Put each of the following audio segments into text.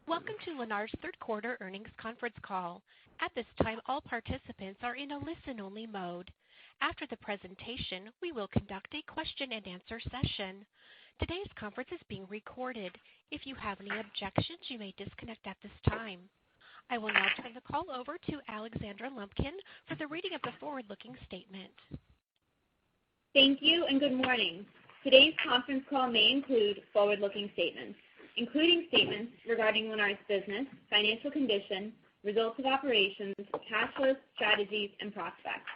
Welcome to Lennar's third quarter earnings conference call. At this time, all participants are in a listen-only mode. After the presentation, we will conduct a question-and-answer session. Today's conference is being recorded. If you have any objections, you may disconnect at this time. I will now turn the call over to Alexandra Lumpkin for the reading of the forward-looking statement. Thank you and good morning. Today's conference call may include forward-looking statements, including statements regarding Lennar's business, financial condition, results of operations, cash flows, strategies, and prospects.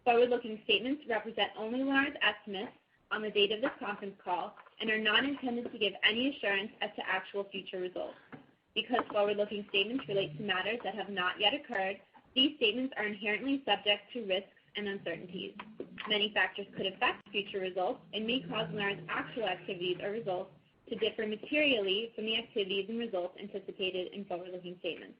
Forward-looking statements represent only Lennar's estimates on the date of this conference call and are not intended to give any assurance as to actual future results. Because forward-looking statements relate to matters that have not yet occurred, these statements are inherently subject to risks and uncertainties. Many factors could affect future results and may cause Lennar's actual activities or results to differ materially from the activities and results anticipated in forward-looking statements.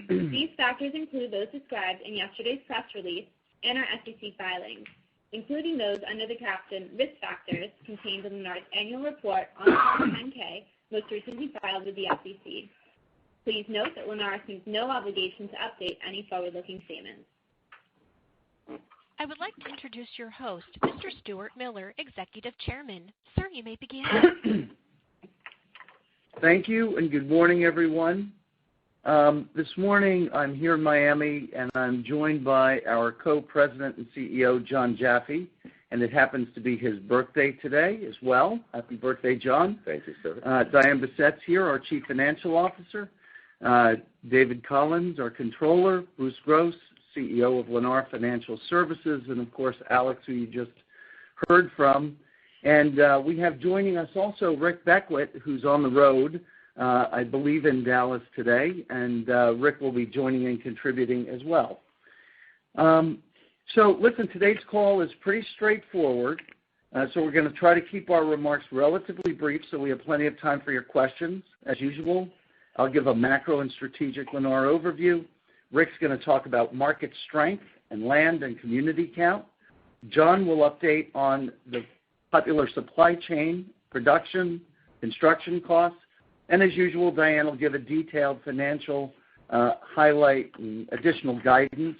These factors include those described in yesterday's press release and our SEC filings, including those under the caption Risk Factors contained in Lennar's annual report on Form 10-K, most recently filed with the SEC. Please note that Lennar assumes no obligation to update any forward-looking statements. I would like to introduce your host, Mr. Stuart Miller, Executive Chairman. Sir, you may begin. Thank you, and good morning, everyone. This morning, I'm here in Miami, and I'm joined by our co-president and CEO, John Jaffe, and it happens to be his birthday today as well. Happy birthday, John. Thank you, sir. Diane Bessette's here, our Chief Financial Officer. David Collins, our Controller. Bruce Gross, CEO of Lennar Financial Services, and, of course, Alex, who you just heard from. And we have joining us also Rick Beckwith, who's on the road, I believe in Dallas today, and Rick will be joining and contributing as well. So, listen, today's call is pretty straightforward, so we're going to try to keep our remarks relatively brief so we have plenty of time for your questions. As usual, I'll give a macro and strategic Lennar overview. Rick's going to talk about market strength and land and community count. John will update on the popular supply chain, production, construction costs. And as usual, Diane will give a detailed financial highlight and additional guidance.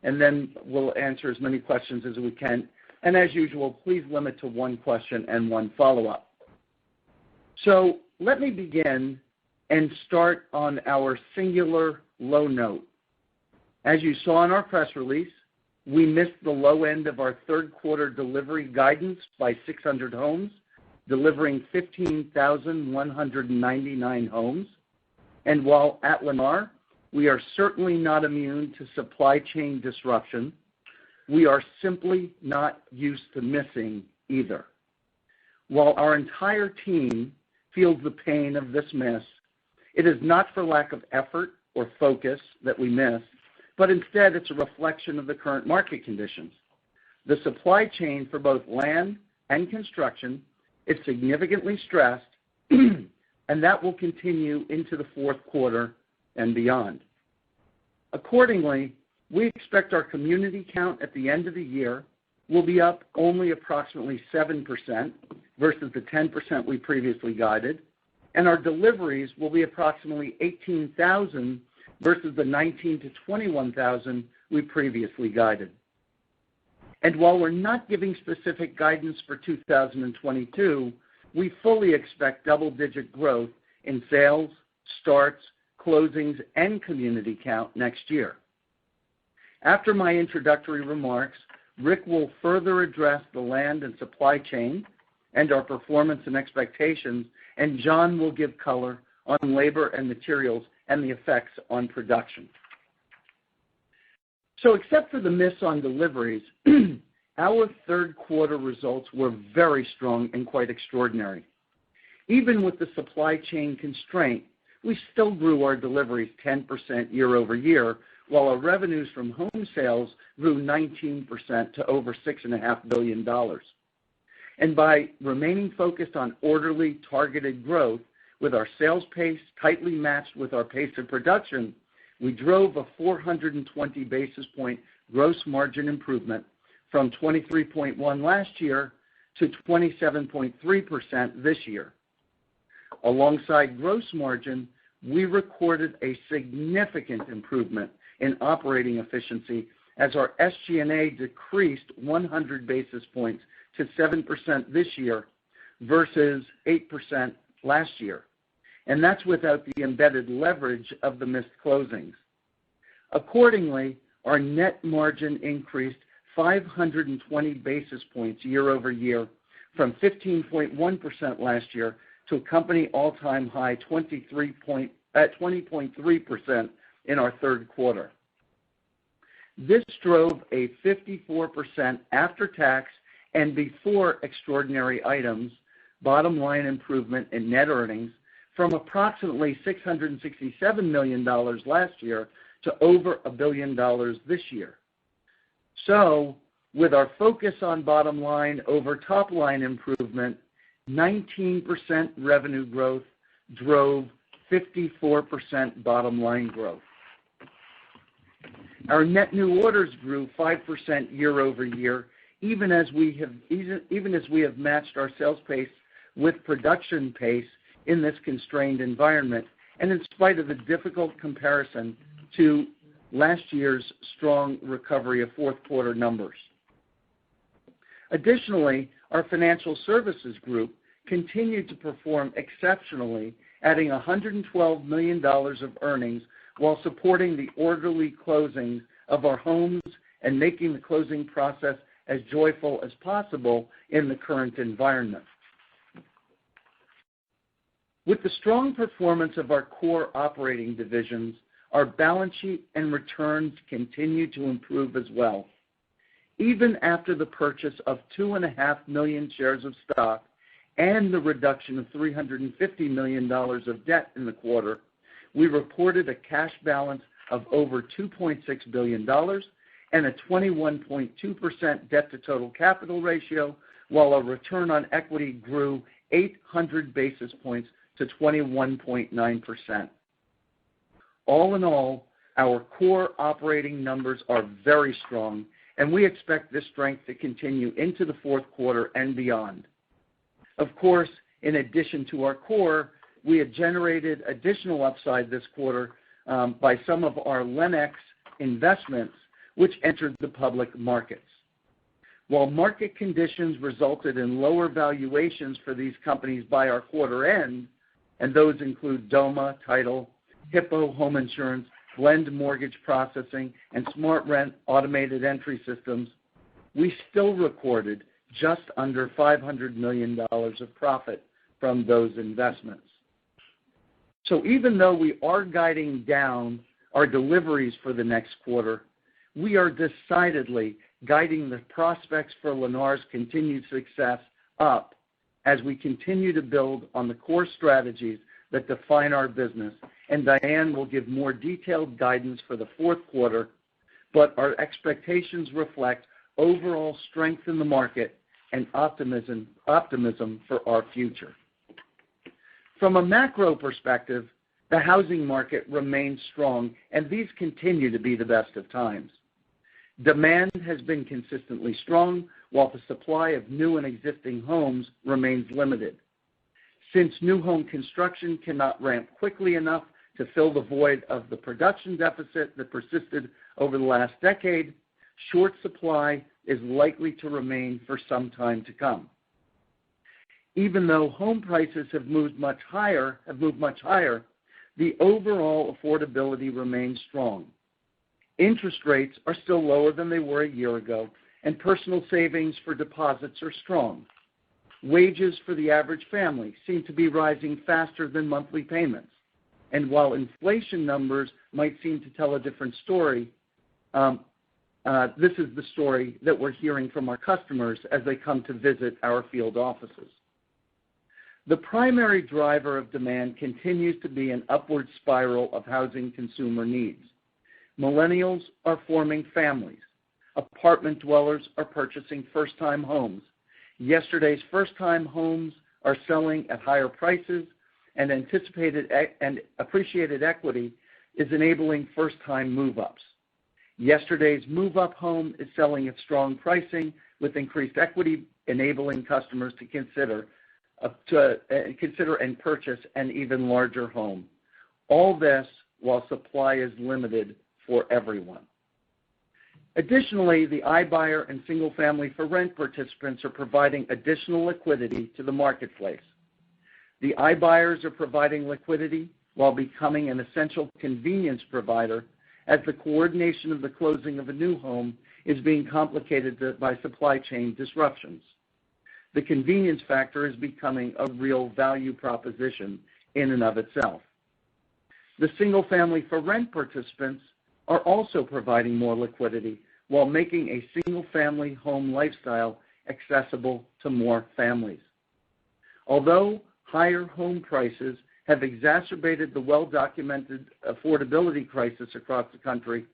And then we'll answer as many questions as we can. And as usual, please limit to one question and one follow-up. So let me begin and start on our singular low note. As you saw in our press release, we missed the low end of our third quarter delivery guidance by 600 homes, delivering 15,199 homes. And while at Lennar, we are certainly not immune to supply chain disruption, we are simply not used to missing either. While our entire team feels the pain of this miss, it is not for lack of effort or focus that we miss, but instead it's a reflection of the current market conditions. The supply chain for both land and construction is significantly stressed, and that will continue into the fourth quarter and beyond. Accordingly, we expect our community count at the end of the year will be up only approximately 7% versus the 10% we previously guided, and our deliveries will be approximately 18,000 versus the 19,000 to 21,000 we previously guided. And while we're not giving specific guidance for 2022, we fully expect double-digit growth in sales, starts, closings, and community count next year. After my introductory remarks, Rick will further address the land and supply chain and our performance and expectations, and John will give color on labor and materials and the effects on production. So except for the miss on deliveries, our third quarter results were very strong and quite extraordinary. Even with the supply chain constraint, we still grew our deliveries 10% year over year, while our revenues from home sales grew 19% to over $6.5 billion. And by remaining focused on orderly, targeted growth, with our sales pace tightly matched with our pace of production, we drove a 420 basis point gross margin improvement from 23.1% last year to 27.3% this year. Alongside gross margin, we recorded a significant improvement in operating efficiency as our SG&A decreased 100 basis points to 7% this year versus 8% last year. And that's without the embedded leverage of the missed closings. Accordingly, our net margin increased 520 basis points year over year from 15.1% last year to a company all-time high 20.3% in our third quarter. This drove a 54% after-tax and before extraordinary items bottom line improvement in net earnings from approximately $667 million last year to over $1 billion this year. So, with our focus on bottom line over top line improvement, 19% revenue growth drove 54% bottom line growth. Our net new orders grew 5% year over year, even as we have matched our sales pace with production pace in this constrained environment, and in spite of the difficult comparison to last year's strong recovery of fourth quarter numbers. Additionally, our financial services group continued to perform exceptionally, adding $112 million of earnings while supporting the orderly closing of our homes and making the closing process as joyful as possible in the current environment. With the strong performance of our core operating divisions, our balance sheet and returns continue to improve as well. Even after the purchase of 2.5 million shares of stock and the reduction of $350 million of debt in the quarter, we reported a cash balance of over $2.6 billion and a 21.2% debt-to-total capital ratio, while our return on equity grew 800 basis points to 21.9%. All in all, our core operating numbers are very strong, and we expect this strength to continue into the fourth quarter and beyond. Of course, in addition to our core, we had generated additional upside this quarter by some of our LEN investments, which entered the public markets. While market conditions resulted in lower valuations for these companies by our quarter end, and those include Doma, Title, Hippo Home Insurance, Blend Mortgage Processing, and SmartRent Automated Entry Systems, we still recorded just under $500 million of profit from those investments. So even though we are guiding down our deliveries for the next quarter, we are decidedly guiding the prospects for Lennar's continued success up as we continue to build on the core strategies that define our business. And Diane will give more detailed guidance for the fourth quarter, but our expectations reflect overall strength in the market and optimism for our future. From a macro perspective, the housing market remains strong, and these continue to be the best of times. Demand has been consistently strong, while the supply of new and existing homes remains limited. Since new home construction cannot ramp quickly enough to fill the void of the production deficit that persisted over the last decade, short supply is likely to remain for some time to come. Even though home prices have moved much higher, the overall affordability remains strong. Interest rates are still lower than they were a year ago, and personal savings for deposits are strong. Wages for the average family seem to be rising faster than monthly payments. And while inflation numbers might seem to tell a different story, this is the story that we're hearing from our customers as they come to visit our field offices. The primary driver of demand continues to be an upward spiral of housing consumer needs. Millennials are forming families. Apartment dwellers are purchasing first-time homes. Yesterday's first-time homes are selling at higher prices, and anticipated and appreciated equity is enabling first-time move-ups. Yesterday's move-up home is selling at strong pricing with increased equity, enabling customers to consider and purchase an even larger home. All this while supply is limited for everyone. Additionally, the iBuyer and single-family for rent participants are providing additional liquidity to the marketplace. The iBuyers are providing liquidity while becoming an essential convenience provider, as the coordination of the closing of a new home is being complicated by supply chain disruptions. The convenience factor is becoming a real value proposition in and of itself. The single-family for rent participants are also providing more liquidity while making a single-family home lifestyle accessible to more families. Although higher home prices have exacerbated the well-documented affordability crisis across the country,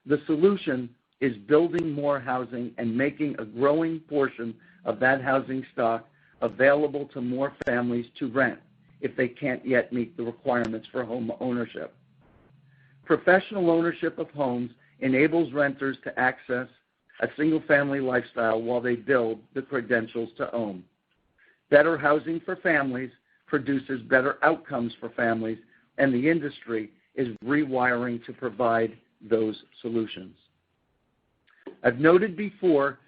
the solution is building more housing and making a growing portion of that housing stock available to more families to rent if they can't yet meet the requirements for home ownership. Professional ownership of homes enables renters to access a single-family lifestyle while they build the credentials to own. Better housing for families produces better outcomes for families, and the industry is rewiring to provide those solutions. I've noted before,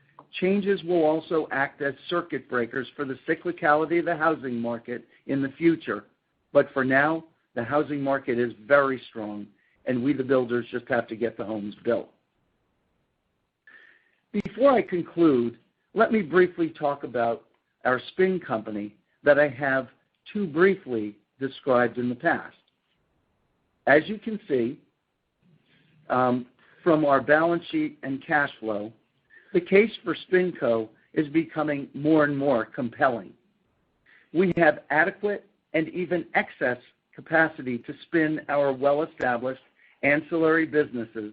changes will also act as circuit breakers for the cyclicality of the housing market in the future, but for now, the housing market is very strong, and we, the builders, just have to get the homes built. Before I conclude, let me briefly talk about our spin company that I have too briefly described in the past. As you can see from our balance sheet and cash flow, the case for SpinCo is becoming more and more compelling. We have adequate and even excess capacity to spin our well-established ancillary businesses,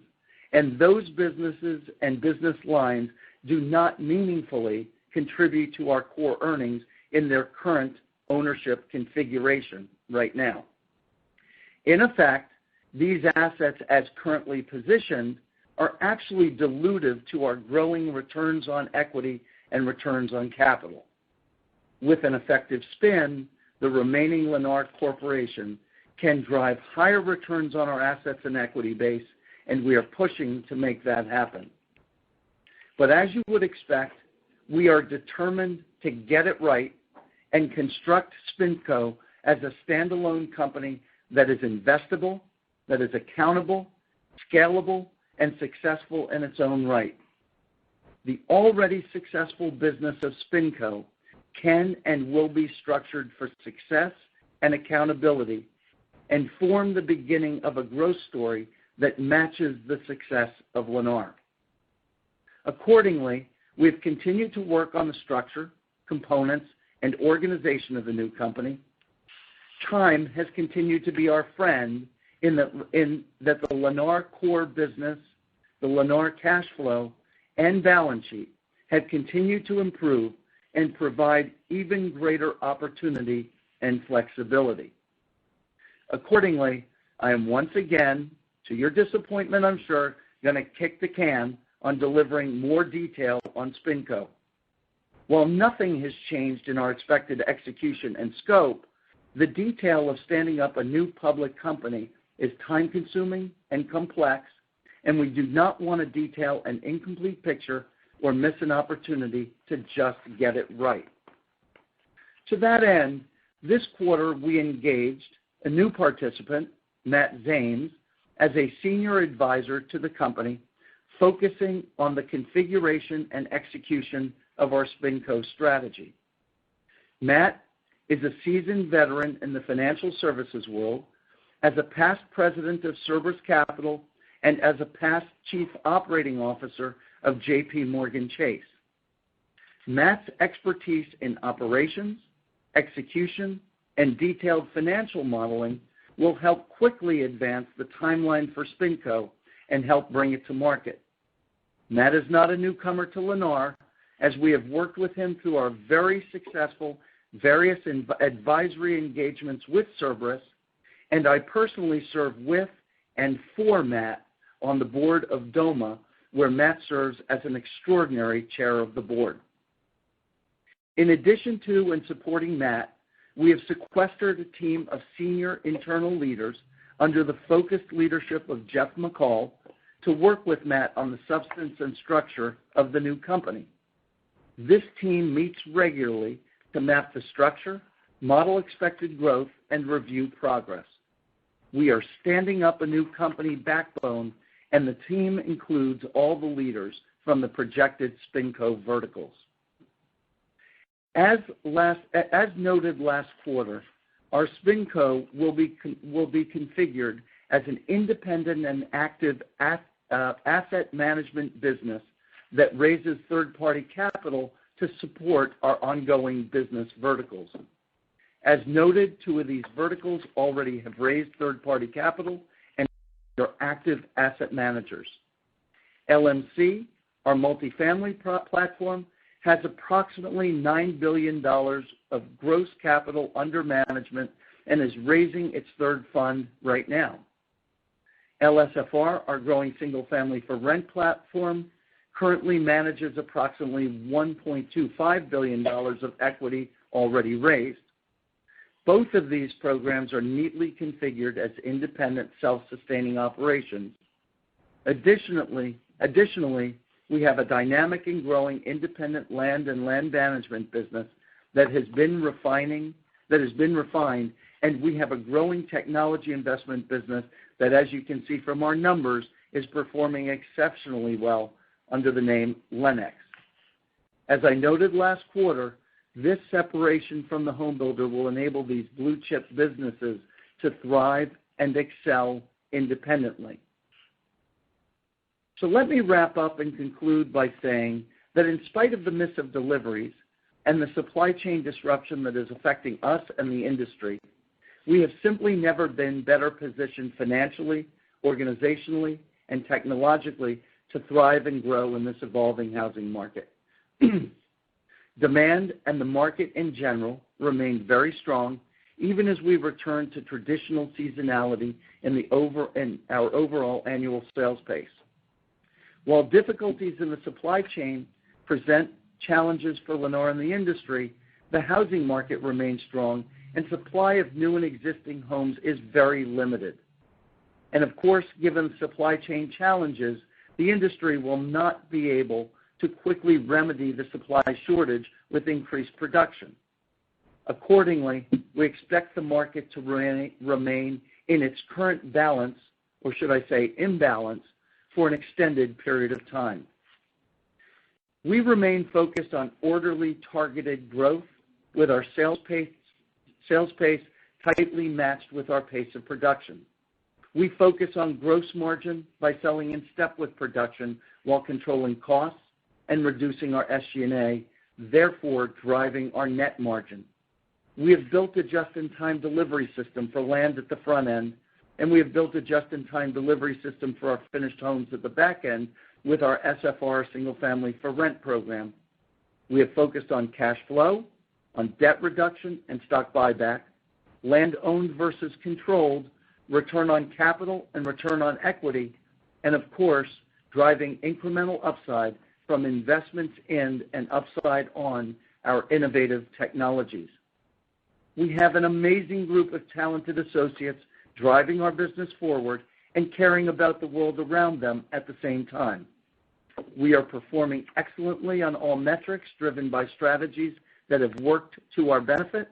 and those businesses and business lines do not meaningfully contribute to our core earnings in their current ownership configuration right now. In effect, these assets as currently positioned are actually dilutive to our growing returns on equity and returns on capital. With an effective spin, the remaining Lennar Corporation can drive higher returns on our assets and equity base, and we are pushing to make that happen. But as you would expect, we are determined to get it right and construct SpinCo as a standalone company that is investable, that is accountable, scalable, and successful in its own right. The already successful business of SpinCo can and will be structured for success and accountability and form the beginning of a growth story that matches the success of Lennar. Accordingly, we have continued to work on the structure, components, and organization of the new company. Time has continued to be our friend in that the Lennar core business, the Lennar cash flow, and balance sheet have continued to improve and provide even greater opportunity and flexibility. Accordingly, I am once again, to your disappointment I'm sure, going to kick the can on delivering more detail on SpinCo. While nothing has changed in our expected execution and scope, the detail of standing up a new public company is time-consuming and complex, and we do not want to detail an incomplete picture or miss an opportunity to just get it right. To that end, this quarter we engaged a new participant, Matt Zames, as a senior advisor to the company, focusing on the configuration and execution of our SpinCo strategy. Matt is a seasoned veteran in the financial services world, as a past president of Cerberus Capital and as a past chief operating officer of J.P. Morgan Chase. Matt's expertise in operations, execution, and detailed financial modeling will help quickly advance the timeline for SpinCo and help bring it to market. Matt is not a newcomer to Lennar, as we have worked with him through our very successful various advisory engagements with Cerberus, and I personally serve with and for Matt on the board of DOMA, where Matt serves as an extraordinary chair of the board. In addition to and supporting Matt, we have sequestered a team of senior internal leaders under the focused leadership of Jeff McCall to work with Matt on the substance and structure of the new company. This team meets regularly to map the structure, model expected growth, and review progress. We are standing up a new company backbone, and the team includes all the leaders from the projected SpinCo verticals. As noted last quarter, our SpinCo will be configured as an independent and active asset management business that raises third-party capital to support our ongoing business verticals. As noted, 2 of these verticals already have raised third-party capital and are active asset managers. LMC, our multifamily platform, has approximately $9 billion of gross capital under management and is raising its third fund right now. LSFR, our growing single-family for rent platform, currently manages approximately $1.25 billion of equity already raised. Both of these programs are neatly configured as independent, self-sustaining operations. Additionally, we have a dynamic and growing independent land and land management business that has been refined, and we have a growing technology investment business that, as you can see from our numbers, is performing exceptionally well under the name Lennar. As I noted last quarter, this separation from the home builder will enable these blue-chip businesses to thrive and excel independently. So let me wrap up and conclude by saying that in spite of the miss of deliveries and the supply chain disruption that is affecting us and the industry, we have simply never been better positioned financially, organizationally, and technologically to thrive and grow in this evolving housing market. Demand and the market in general remain very strong, even as we return to traditional seasonality in our overall annual sales pace. While difficulties in the supply chain present challenges for Lennar and the industry, the housing market remains strong and supply of new and existing homes is very limited. And of course, given supply chain challenges, the industry will not be able to quickly remedy the supply shortage with increased production. Accordingly, we expect the market to remain in its current balance, or should I say imbalance, for an extended period of time. We remain focused on orderly, targeted growth with our sales pace tightly matched with our pace of production. We focus on gross margin by selling in step with production while controlling costs and reducing our SG&A, therefore driving our net margin. We have built a just-in-time delivery system for land at the front end, and we have built a just-in-time delivery system for our finished homes at the back end with our SFR single-family for rent program. We have focused on cash flow, on debt reduction and stock buyback, land owned versus controlled, return on capital and return on equity, and of course, driving incremental upside from investments in and upside on our innovative technologies. We have an amazing group of talented associates driving our business forward and caring about the world around them at the same time. We are performing excellently on all metrics driven by strategies that have worked to our benefit,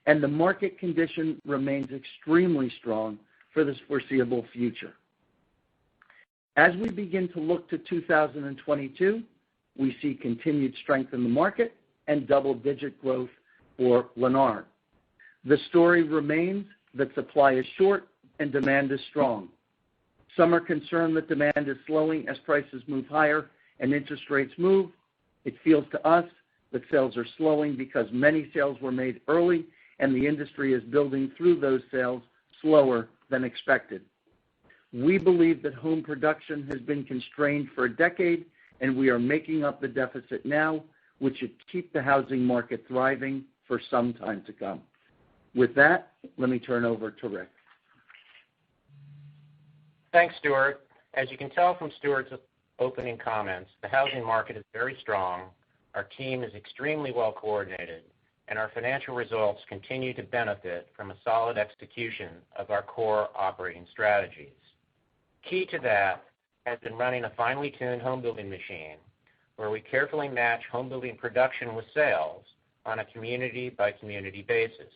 and the market condition remains extremely strong for this foreseeable future. As we begin to look to 2022, we see continued strength in the market and double-digit growth for Lennar. The story remains that supply is short and demand is strong. Some are concerned that demand is slowing as prices move higher and interest rates move. It feels to us that sales are slowing because many sales were made early and the industry is building through those sales slower than expected. We believe that home production has been constrained for a decade, and we are making up the deficit now, which should keep the housing market thriving for some time to come. With that, let me turn over to Rick. Thanks, Stuart. As you can tell from Stuart's opening comments, the housing market is very strong, our team is extremely well coordinated, and our financial results continue to benefit from a solid execution of our core operating strategies. Key to that has been running a finely tuned home building machine where we carefully match home building production with sales on a community-by-community basis.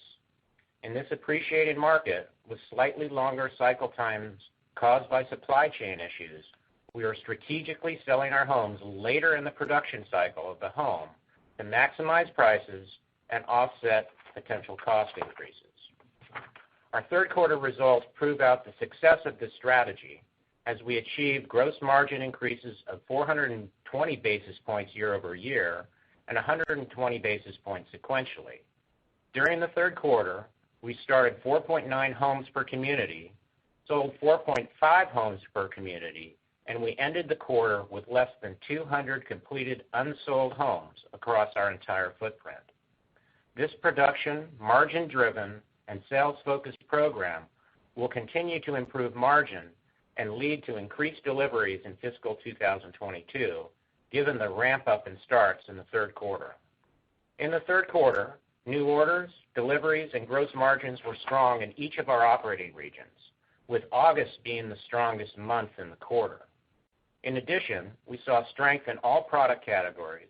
In this appreciated market, with slightly longer cycle times caused by supply chain issues, we are strategically selling our homes later in the production cycle of the home to maximize prices and offset potential cost increases. Our third quarter results prove out the success of this strategy as we achieved gross margin increases of 420 basis points year over year and 120 basis points sequentially. During the third quarter, we started 4.9 homes per community, sold 4.5 homes per community, and we ended the quarter with less than 200 completed unsold homes across our entire footprint. This production, margin-driven, and sales-focused program will continue to improve margin and lead to increased deliveries in fiscal 2022, given the ramp-up in starts in the third quarter. In the third quarter, new orders, deliveries, and gross margins were strong in each of our operating regions, with August being the strongest month in the quarter. In addition, we saw strength in all product categories,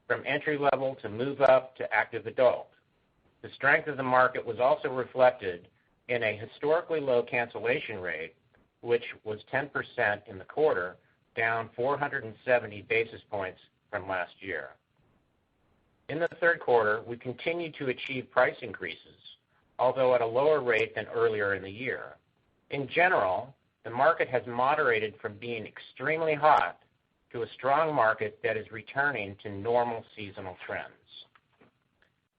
from entry-level to move-up to active adult. The strength of the market was also reflected in a historically low cancellation rate, which was 10% in the quarter, down 470 basis points from last year. In the third quarter, we continued to achieve price increases, although at a lower rate than earlier in the year. In general, the market has moderated from being extremely hot to a strong market that is returning to normal seasonal trends.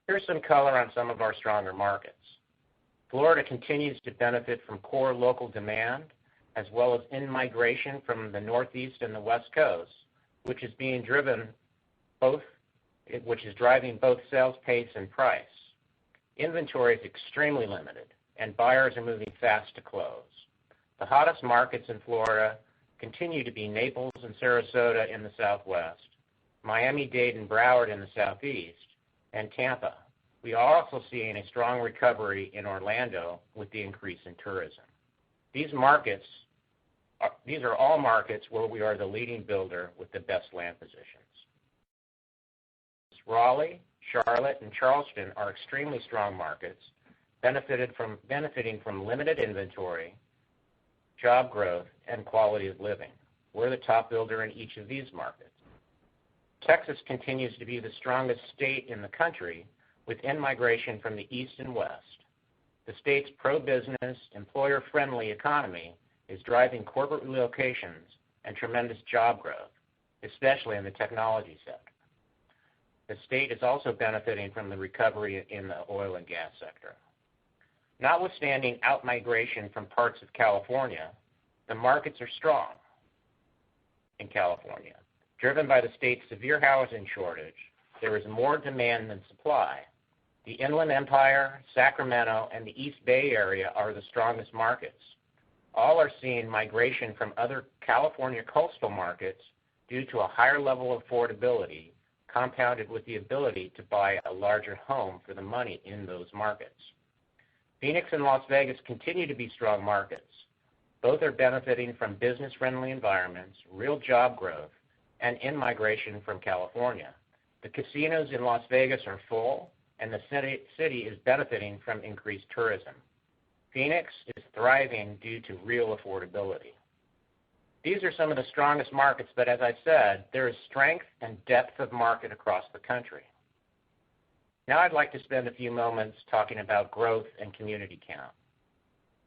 Here's some color on some of our stronger markets. Florida continues to benefit from core local demand, as well as in-migration from the Northeast and the West Coast, which is driving both sales pace and price. Inventory is extremely limited, and buyers are moving fast to close. The hottest markets in Florida continue to be Naples and Sarasota in the Southwest, Miami-Dade and Broward in the Southeast, and Tampa. We are also seeing a strong recovery in Orlando with the increase in tourism. These are all markets where we are the leading builder with the best land positions. Raleigh, Charlotte, and Charleston are extremely strong markets, benefiting from limited inventory, job growth, and quality of living. We're the top builder in each of these markets. Texas continues to be the strongest state in the country, with in-migration from the East and West. The state's pro-business, employer-friendly economy is driving corporate relocations and tremendous job growth, especially in the technology sector. The state is also benefiting from the recovery in the oil and gas sector. Notwithstanding out-migration from parts of California, the markets are strong in California. Driven by the state's severe housing shortage, there is more demand than supply. The Inland Empire, Sacramento, and the East Bay area are the strongest markets. All are seeing migration from other California coastal markets due to a higher level of affordability, compounded with the ability to buy a larger home for the money in those markets. Phoenix and Las Vegas continue to be strong markets. Both are benefiting from business-friendly environments, real job growth, and in-migration from California. The casinos in Las Vegas are full, and the city is benefiting from increased tourism. Phoenix is thriving due to real affordability. These are some of the strongest markets, but as I said, there is strength and depth of market across the country. Now I'd like to spend a few moments talking about growth and community count.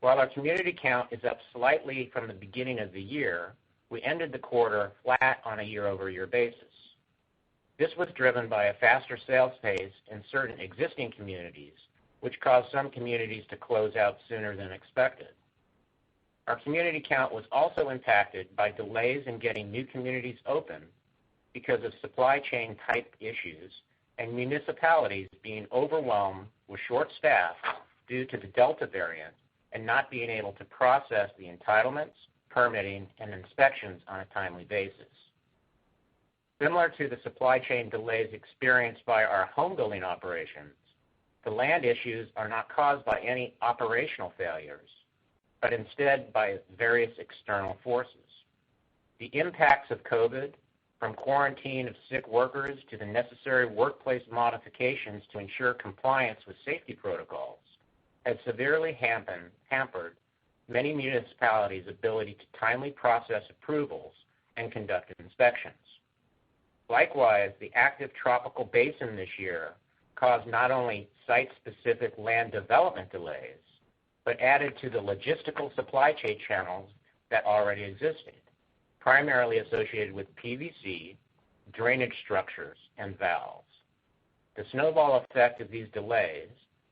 While our community count is up slightly from the beginning of the year, we ended the quarter flat on a year-over-year basis. This was driven by a faster sales pace in certain existing communities, which caused some communities to close out sooner than expected. Our community count was also impacted by delays in getting new communities open because of supply chain type issues and municipalities being overwhelmed with short staff due to the Delta variant and not being able to process the entitlements, permitting, and inspections on a timely basis. Similar to the supply chain delays experienced by our home building operations, the land issues are not caused by any operational failures, but instead by various external forces. The impacts of COVID, from quarantine of sick workers to the necessary workplace modifications to ensure compliance with safety protocols, has severely hampered many municipalities' ability to timely process approvals and conduct inspections. Likewise, the active tropical basin this year caused not only site-specific land development delays, but added to the logistical supply chain channels that already existed, primarily associated with PVC, drainage structures, and valves. The snowball effect of these delays,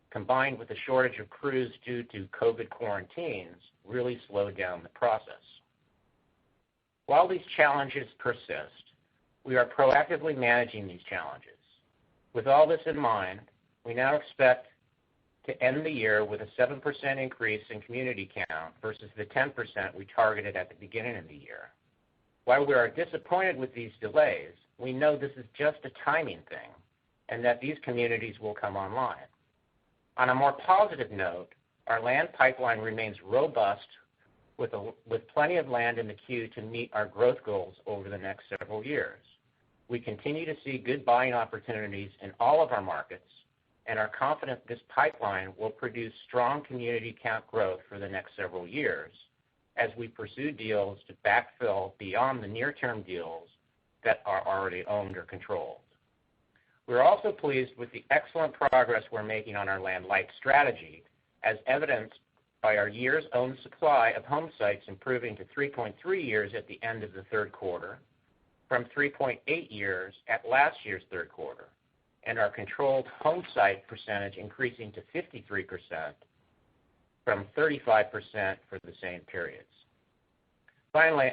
combined with the shortage of crews due to COVID quarantines, really slowed down the process. While these challenges persist, we are proactively managing these challenges. With all this in mind, we now expect to end the year with a 7% increase in community count versus the 10% we targeted at the beginning of the year. While we are disappointed with these delays, we know this is just a timing thing and that these communities will come online. On a more positive note, our land pipeline remains robust with plenty of land in the queue to meet our growth goals over the next several years. We continue to see good buying opportunities in all of our markets and are confident this pipeline will produce strong community count growth for the next several years as we pursue deals to backfill beyond the near-term deals that are already owned or controlled. We're also pleased with the excellent progress we're making on our land-light strategy, as evidenced by our years-owned supply of home sites improving to 3.3 years at the end of the third quarter, from 3.8 years at last year's third quarter, and our controlled home site percentage increasing to 53% from 35% for the same periods. Finally,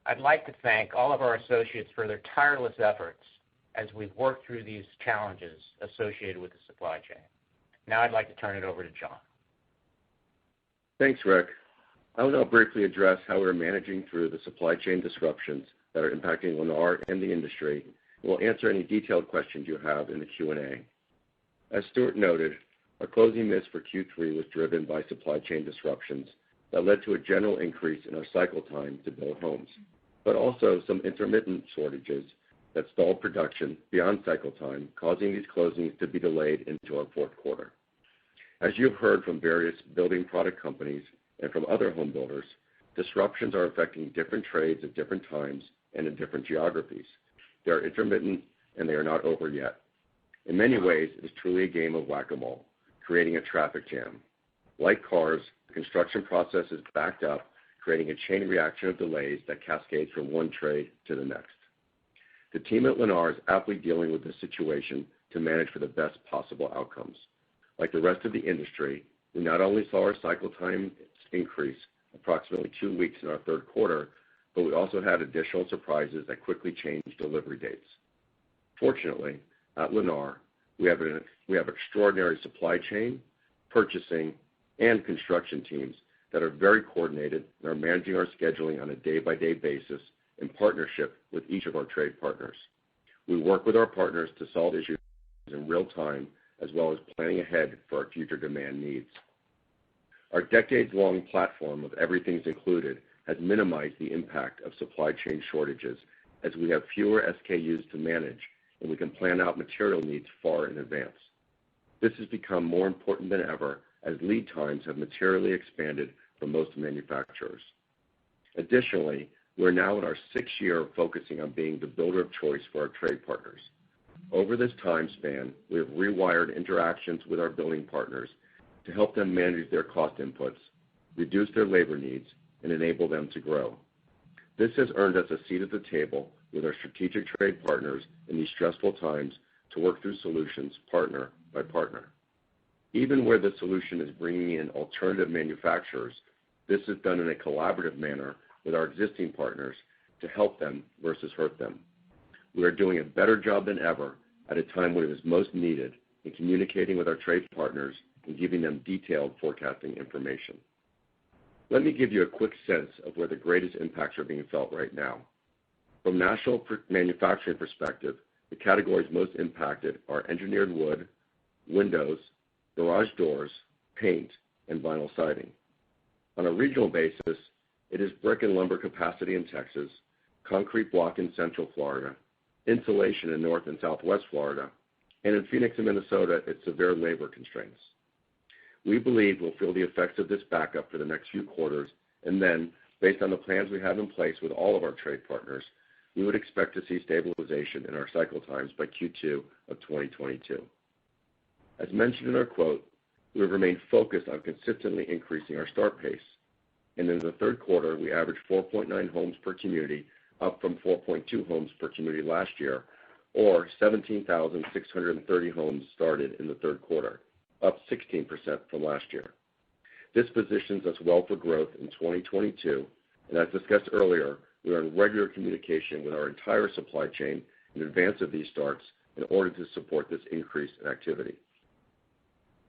I'd like to thank all of our associates for their tireless efforts as we've worked through these challenges associated with the supply chain. Now I'd like to turn it over to John. Thanks, Rick. I will now briefly address how we're managing through the supply chain disruptions that are impacting Lennar and the industry, and we'll answer any detailed questions you have in the Q&A. As Stuart noted, our closing miss for Q3 was driven by supply chain disruptions that led to a general increase in our cycle time to build homes, but also some intermittent shortages that stalled production beyond cycle time, causing these closings to be delayed into our fourth quarter. As you've heard from various building product companies and from other home builders, disruptions are affecting different trades at different times and in different geographies. They are intermittent and they are not over yet. In many ways, it is truly a game of whack-a-mole, creating a traffic jam. Like cars, the construction process is backed up, creating a chain reaction of delays that cascades from one trade to the next. The team at Lennar is aptly dealing with this situation to manage for the best possible outcomes. Like the rest of the industry, we not only saw our cycle time increase approximately 2 weeks in our third quarter, but we also had additional surprises that quickly changed delivery dates. Fortunately, at Lennar, we have extraordinary supply chain, purchasing, and construction teams that are very coordinated and are managing our scheduling on a day-by-day basis in partnership with each of our trade partners. We work with our partners to solve issues in real time, as well as planning ahead for our future demand needs. Our decades-long platform of Everything's Included has minimized the impact of supply chain shortages as we have fewer SKUs to manage and we can plan out material needs far in advance. This has become more important than ever as lead times have materially expanded for most manufacturers. Additionally, we're now in our 6th year of focusing on being the builder of choice for our trade partners. Over this time span, we have rewired interactions with our building partners to help them manage their cost inputs, reduce their labor needs, and enable them to grow. This has earned us a seat at the table with our strategic trade partners in these stressful times to work through solutions partner by partner. Even where the solution is bringing in alternative manufacturers, this is done in a collaborative manner with our existing partners to help them versus hurt them. We are doing a better job than ever at a time when it is most needed in communicating with our trade partners and giving them detailed forecasting information. Let me give you a quick sense of where the greatest impacts are being felt right now. From a national manufacturing perspective, the categories most impacted are engineered wood, windows, garage doors, paint, and vinyl siding. On a regional basis, it is brick and lumber capacity in Texas, concrete block in Central Florida, insulation in North and Southwest Florida, and in Phoenix and Minnesota, it's severe labor constraints. We believe we'll feel the effects of this backup for the next few quarters, and then, based on the plans we have in place with all of our trade partners, we would expect to see stabilization in our cycle times by Q2 of 2022. As mentioned in our quote, we have remained focused on consistently increasing our start pace, and in the third quarter, we averaged 4.9 homes per community, up from 4.2 homes per community last year, or 17,630 homes started in the third quarter, up 16% from last year. This positions us well for growth in 2022, and as discussed earlier, we are in regular communication with our entire supply chain in advance of these starts in order to support this increase in activity.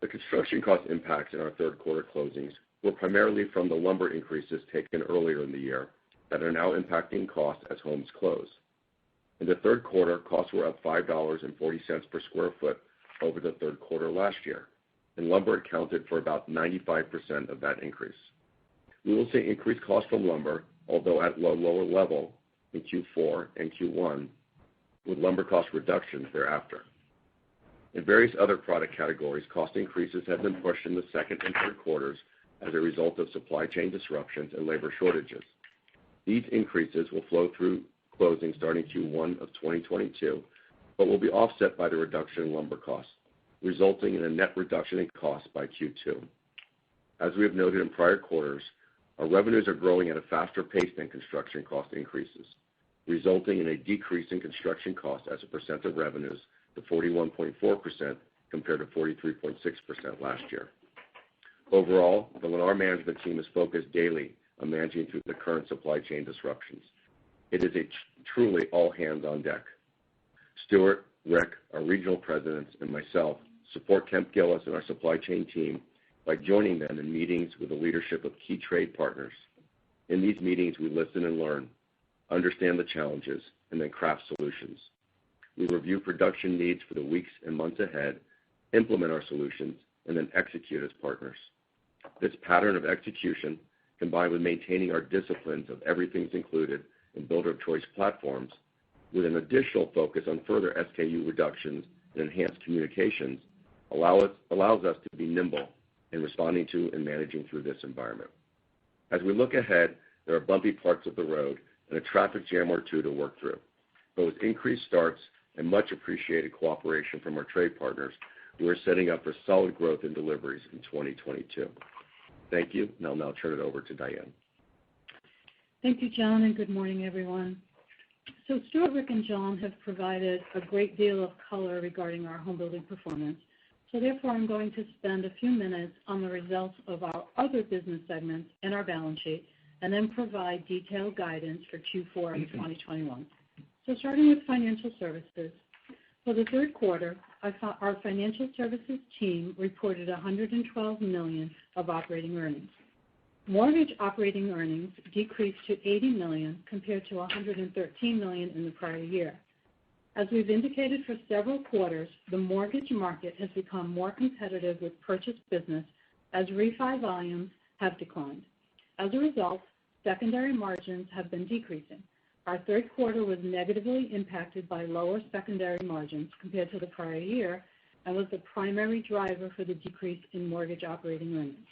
The construction cost impacts in our third quarter closings were primarily from the lumber increases taken earlier in the year that are now impacting costs as homes close. In the third quarter, costs were up $5.40 per square foot over the third quarter last year, and lumber accounted for about 95% of that increase. We will see increased costs from lumber, although at a lower level in Q4 and Q1, with lumber cost reductions thereafter. In various other product categories, cost increases have been pushed in the second and third quarters as a result of supply chain disruptions and labor shortages. These increases will flow through closing starting Q1 of 2022, but will be offset by the reduction in lumber costs, resulting in a net reduction in costs by Q2. As we have noted in prior quarters, our revenues are growing at a faster pace than construction cost increases, resulting in a decrease in construction costs as a percent of revenues to 41.4% compared to 43.6% last year. Overall, the Lennar management team is focused daily on managing through the current supply chain disruptions. It is a truly all hands on deck. Stuart, Rick, our regional presidents, and myself support Kemp Gillis and our supply chain team by joining them in meetings with the leadership of key trade partners. In these meetings, we listen and learn, understand the challenges, and then craft solutions. We review production needs for the weeks and months ahead, implement our solutions, and then execute as partners. This pattern of execution, combined with maintaining our disciplines of everything's included in builder of choice platforms, with an additional focus on further SKU reductions and enhanced communications, allows us to be nimble in responding to and managing through this environment. As we look ahead, there are bumpy parts of the road and a traffic jam or two to work through. But with increased starts and much appreciated cooperation from our trade partners, we are setting up for solid growth in deliveries in 2022. Thank you, and I'll now turn it over to Diane. Thank you, John, and good morning, everyone. So Stuart, Rick, and John have provided a great deal of color regarding our home building performance. So therefore, I'm going to spend a few minutes on the results of our other business segments and our balance sheet, and then provide detailed guidance for Q4 of 2021. So starting with financial services. For the third quarter, our financial services team reported $112 million of operating earnings. Mortgage operating earnings decreased to $80 million compared to $113 million in the prior year. As we've indicated for several quarters, the mortgage market has become more competitive with purchase business as refi volumes have declined. As a result, secondary margins have been decreasing. Our third quarter was negatively impacted by lower secondary margins compared to the prior year and was the primary driver for the decrease in mortgage operating earnings.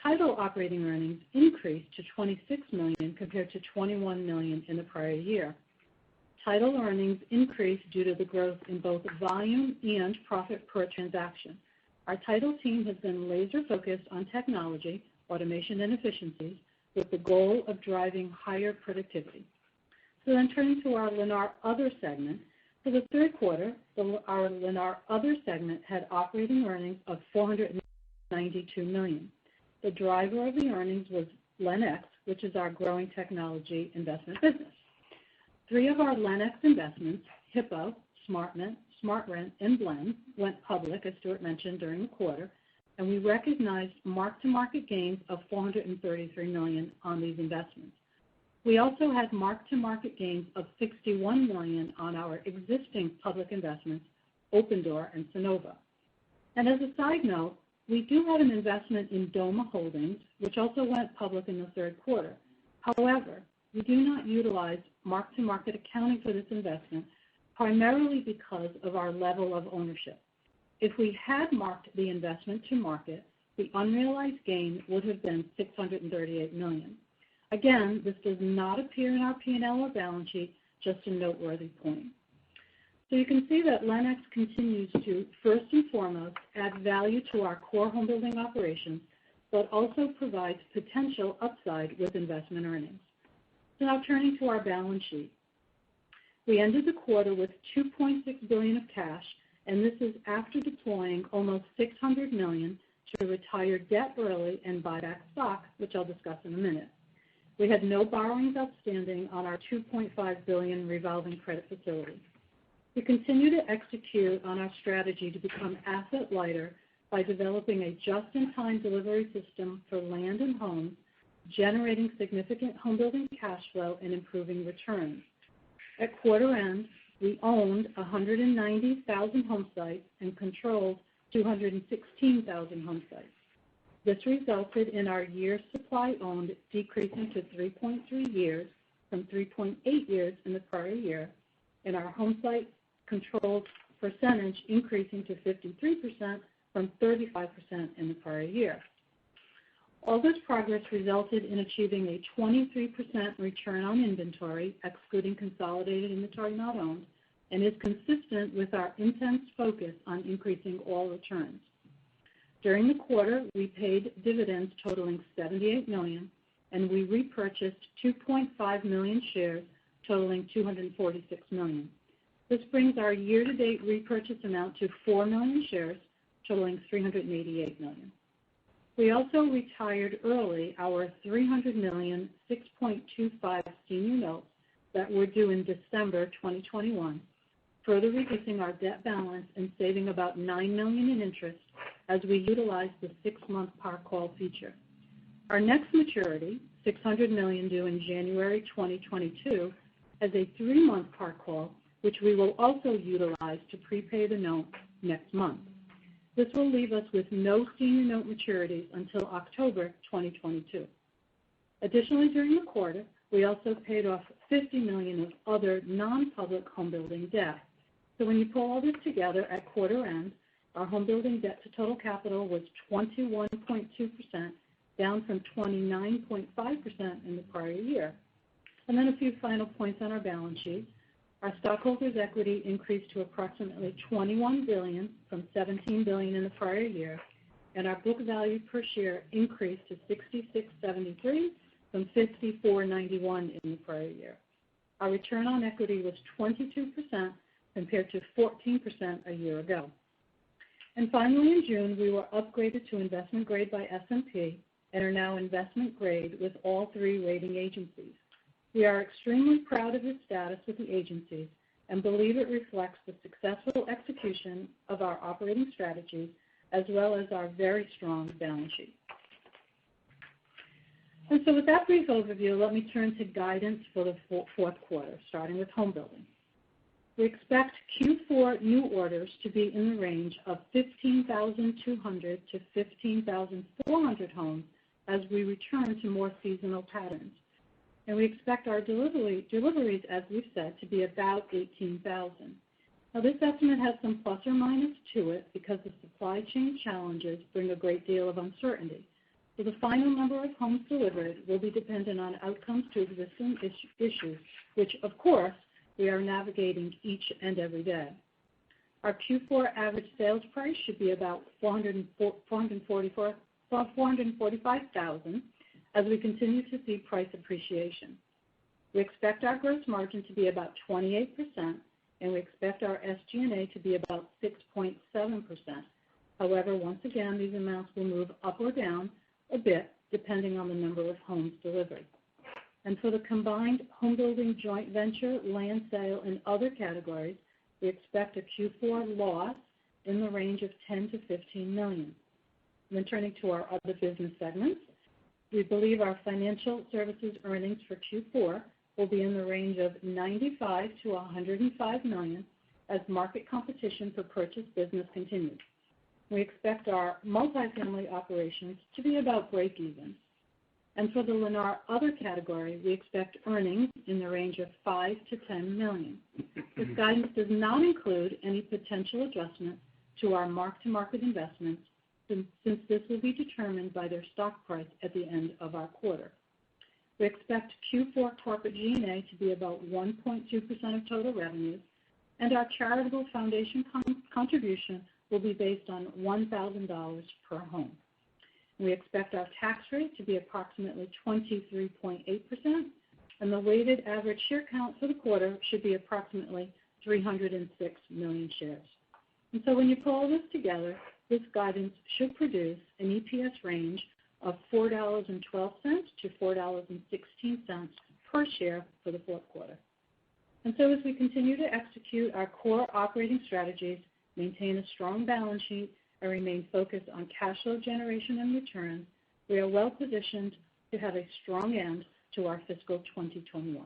Title operating earnings increased to $26 million compared to $21 million in the prior year. Title earnings increased due to the growth in both volume and profit per transaction. Our title team has been laser focused on technology, automation, and efficiencies with the goal of driving higher productivity. So then turning to our Lennar Other segment, for the third quarter, our Lennar Other segment had operating earnings of $492 million. The driver of the earnings was LENX, which is our growing technology investment business. Three of our LENX investments, Hippo, SmartRent, and Blend, went public, as Stuart mentioned, during the quarter, and we recognized mark-to-market gains of $433 million on these investments. We also had mark-to-market gains of $61 million on our existing public investments, Open Door and Sonova. And as a side note, we do have an investment in Doma Holdings, which also went public in the third quarter. However, we do not utilize mark-to-market accounting for this investment, primarily because of our level of ownership. If we had marked the investment to market, the unrealized gain would have been $638 million. Again, this does not appear in our P&L or balance sheet, just a noteworthy point. So you can see that LENX continues to, first and foremost, add value to our core homebuilding operations, but also provides potential upside with investment earnings. So now turning to our balance sheet. We ended the quarter with $2.6 billion of cash, and this is after deploying almost $600 million to retire debt early and buy back stock, which I'll discuss in a minute. We had no borrowings outstanding on our $2.5 billion revolving credit facility. We continue to execute on our strategy to become asset lighter by developing a just-in-time delivery system for land and homes, generating significant homebuilding cash flow and improving returns. At quarter end, we owned 190,000 home sites and controlled 216,000 home sites. This resulted in our years supply owned decreasing to 3.3 years from 3.8 years in the prior year, and our home site controlled percentage increasing to 53% from 35% in the prior year. All this progress resulted in achieving a 23% return on inventory, excluding consolidated inventory not owned, and is consistent with our intense focus on increasing all returns. During the quarter, we paid dividends totaling $78 million, and we repurchased 2.5 million shares totaling $246 million. This brings our year-to-date repurchase amount to 4 million shares totaling $388 million. We also retired early our $300 million 6.25 senior notes that were due in December 2021, further reducing our debt balance and saving about $9 million in interest as we utilized the 6-month par call feature. Our next maturity, $600 million due in January 2022, has a 3-month par call, which we will also utilize to prepay the note next month. This will leave us with no senior note maturities until October 2022. Additionally, during the quarter, we also paid off $50 million of other non-public homebuilding debt. So when you pull all this together at quarter end, our homebuilding debt to total capital was 21.2%, down from 29.5% in the prior year. And then a few final points on our balance sheet. Our stockholders' equity increased to approximately $21 billion from $17 billion in the prior year, and our book value per share increased to $66.73 from $54.91 in the prior year. Our return on equity was 22% compared to 14% a year ago. And finally, in June, we were upgraded to investment grade by S&P and are now investment grade with all 3 rating agencies. We are extremely proud of this status with the agencies and believe it reflects the successful execution of our operating strategies as well as our very strong balance sheet. And so with that brief overview, let me turn to guidance for the fourth quarter, starting with home building. We expect Q4 new orders to be in the range of 15,200 to 15,400 homes as we return to more seasonal patterns. And we expect our deliveries, as we've said, to be about 18,000. Now, this estimate has some plus or minus to it because the supply chain challenges bring a great deal of uncertainty. So the final number of homes delivered will be dependent on outcomes to existing issues, which, of course, we are navigating each and every day. Our Q4 average sales price should be about $445,000 as we continue to see price appreciation. We expect our gross margin to be about 28%, and we expect our SG&A to be about 6.7%. However, once again, these amounts will move up or down a bit depending on the number of homes delivered. And for the combined home building joint venture, land sale, and other categories, we expect a Q4 loss in the range of $10 to $15 million. And then turning to our other business segments, we believe our financial services earnings for Q4 will be in the range of $95 to $105 million as market competition for purchase business continues. We expect our multifamily operations to be about break even. And for the Lennar Other category, we expect earnings in the range of $5 to $10 million. This guidance does not include any potential adjustment to our mark-to-market investments, since this will be determined by their stock price at the end of our quarter. We expect Q4 corporate G&A to be about 1.2% of total revenues, and our charitable foundation contribution will be based on $1,000 per home. We expect our tax rate to be approximately 23.8%, and the weighted average share count for the quarter should be approximately 306 million shares. And so when you pull all this together, this guidance should produce an EPS range of $4.12 to $4.16 per share for the fourth quarter. And so as we continue to execute our core operating strategies, maintain a strong balance sheet, and remain focused on cash flow generation and returns, we are well positioned to have a strong end to our fiscal 2021.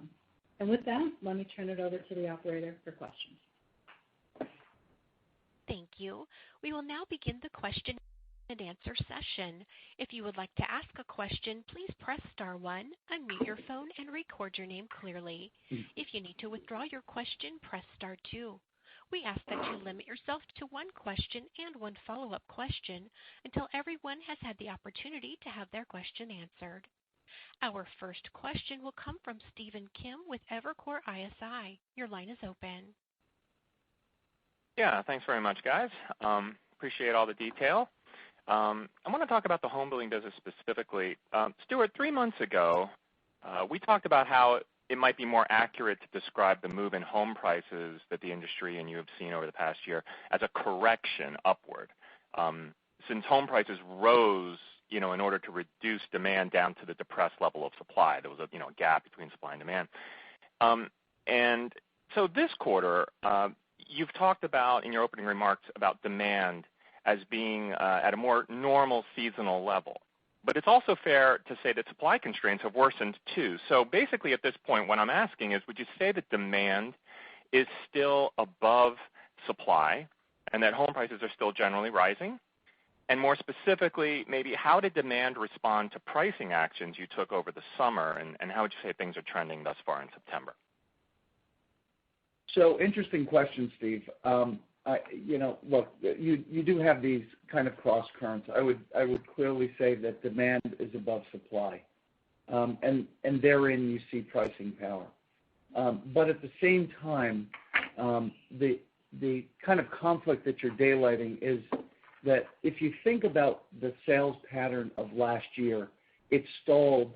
And with that, let me turn it over to the operator for questions. Thank you. We will now begin the question and answer session. If you would like to ask a question, please press star one, unmute your phone, and record your name clearly. If you need to withdraw your question, press star two. We ask that you limit yourself to one question and one follow-up question until everyone has had the opportunity to have their question answered. Our first question will come from Stephen Kim with Evercore ISI. Your line is open. Yeah, thanks very much, guys. Appreciate all the detail. I want to talk about the home building business specifically. Stuart, 3 months ago, we talked about how it might be more accurate to describe the move in home prices that the industry and you have seen over the past year as a correction upward. Since home prices rose, in order to reduce demand down to the depressed level of supply, there was a gap between supply and demand. And so this quarter, you've talked about in your opening remarks about demand as being at a more normal seasonal level. But it's also fair to say that supply constraints have worsened too. So basically at this point, what I'm asking is, would you say that demand is still above supply and that home prices are still generally rising? And more specifically, maybe how did demand respond to pricing actions you took over the summer, and how would you say things are trending thus far in September? So interesting question, Steve. Look, you do have these kind of cross currents. I would clearly say that demand is above supply, and therein you see pricing power. But at the same time, the kind of conflict that you're daylighting is that if you think about the sales pattern of last year, it stalled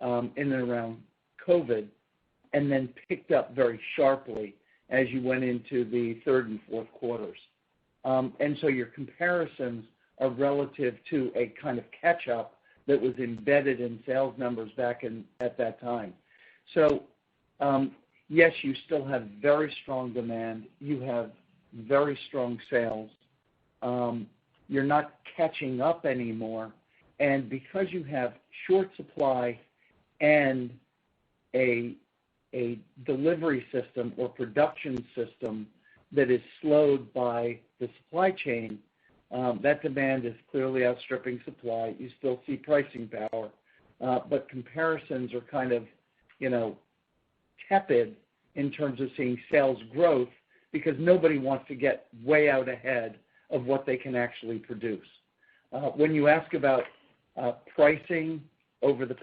in and around COVID, and then picked up very sharply as you went into the third and fourth quarters. And so your comparisons are relative to a kind of catch-up that was embedded in sales numbers back at that time. So, yes, you still have very strong demand. You have very strong sales. You're not catching up anymore. And because you have short supply and a delivery system or production system that is slowed by the supply chain, that demand is clearly outstripping supply. You still see pricing power, but comparisons are kind of, tepid in terms of seeing sales growth because nobody wants to get way out ahead of what they can actually produce. When you ask about pricing over the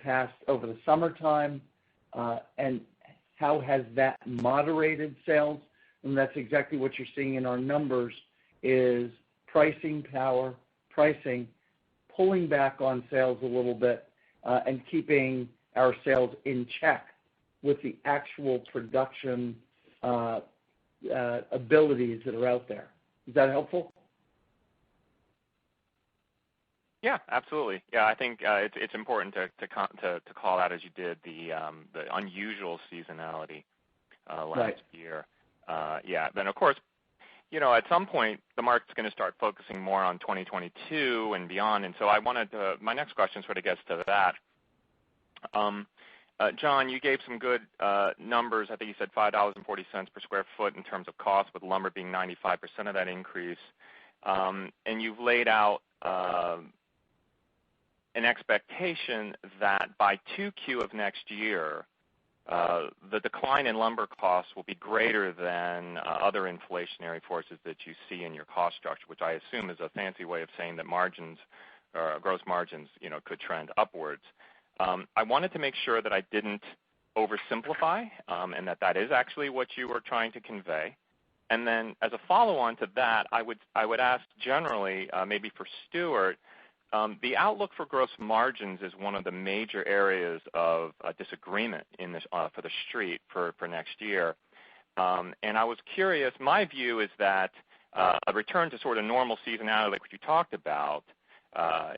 summertime and how has that moderated sales, and that's exactly what you're seeing in our numbers, is pricing power, pulling back on sales a little bit, and keeping our sales in check with the actual production abilities that are out there. Is that helpful? Yeah, absolutely. Yeah, I think it's important to call out, as you did, the unusual seasonality last year. Yeah, then of course, at some point the market's going to start focusing more on 2022 and beyond, and so my next question sort of gets to that. John, you gave some good numbers. I think you said $5.40 per square foot in terms of cost, with lumber being 95% of that increase. and you've laid out an expectation that by 2Q of next year, the decline in lumber costs will be greater than other inflationary forces that you see in your cost structure, which I assume is a fancy way of saying that margins, gross margins, could trend upwards. I wanted to make sure that I didn't oversimplify, and that is actually what you were trying to convey. And then, as a follow-on to that, I would ask generally, maybe for Stuart, the outlook for gross margins is one of the major areas of disagreement in this for the street for next year. And I was curious. My view is that a return to sort of normal seasonality, like what you talked about,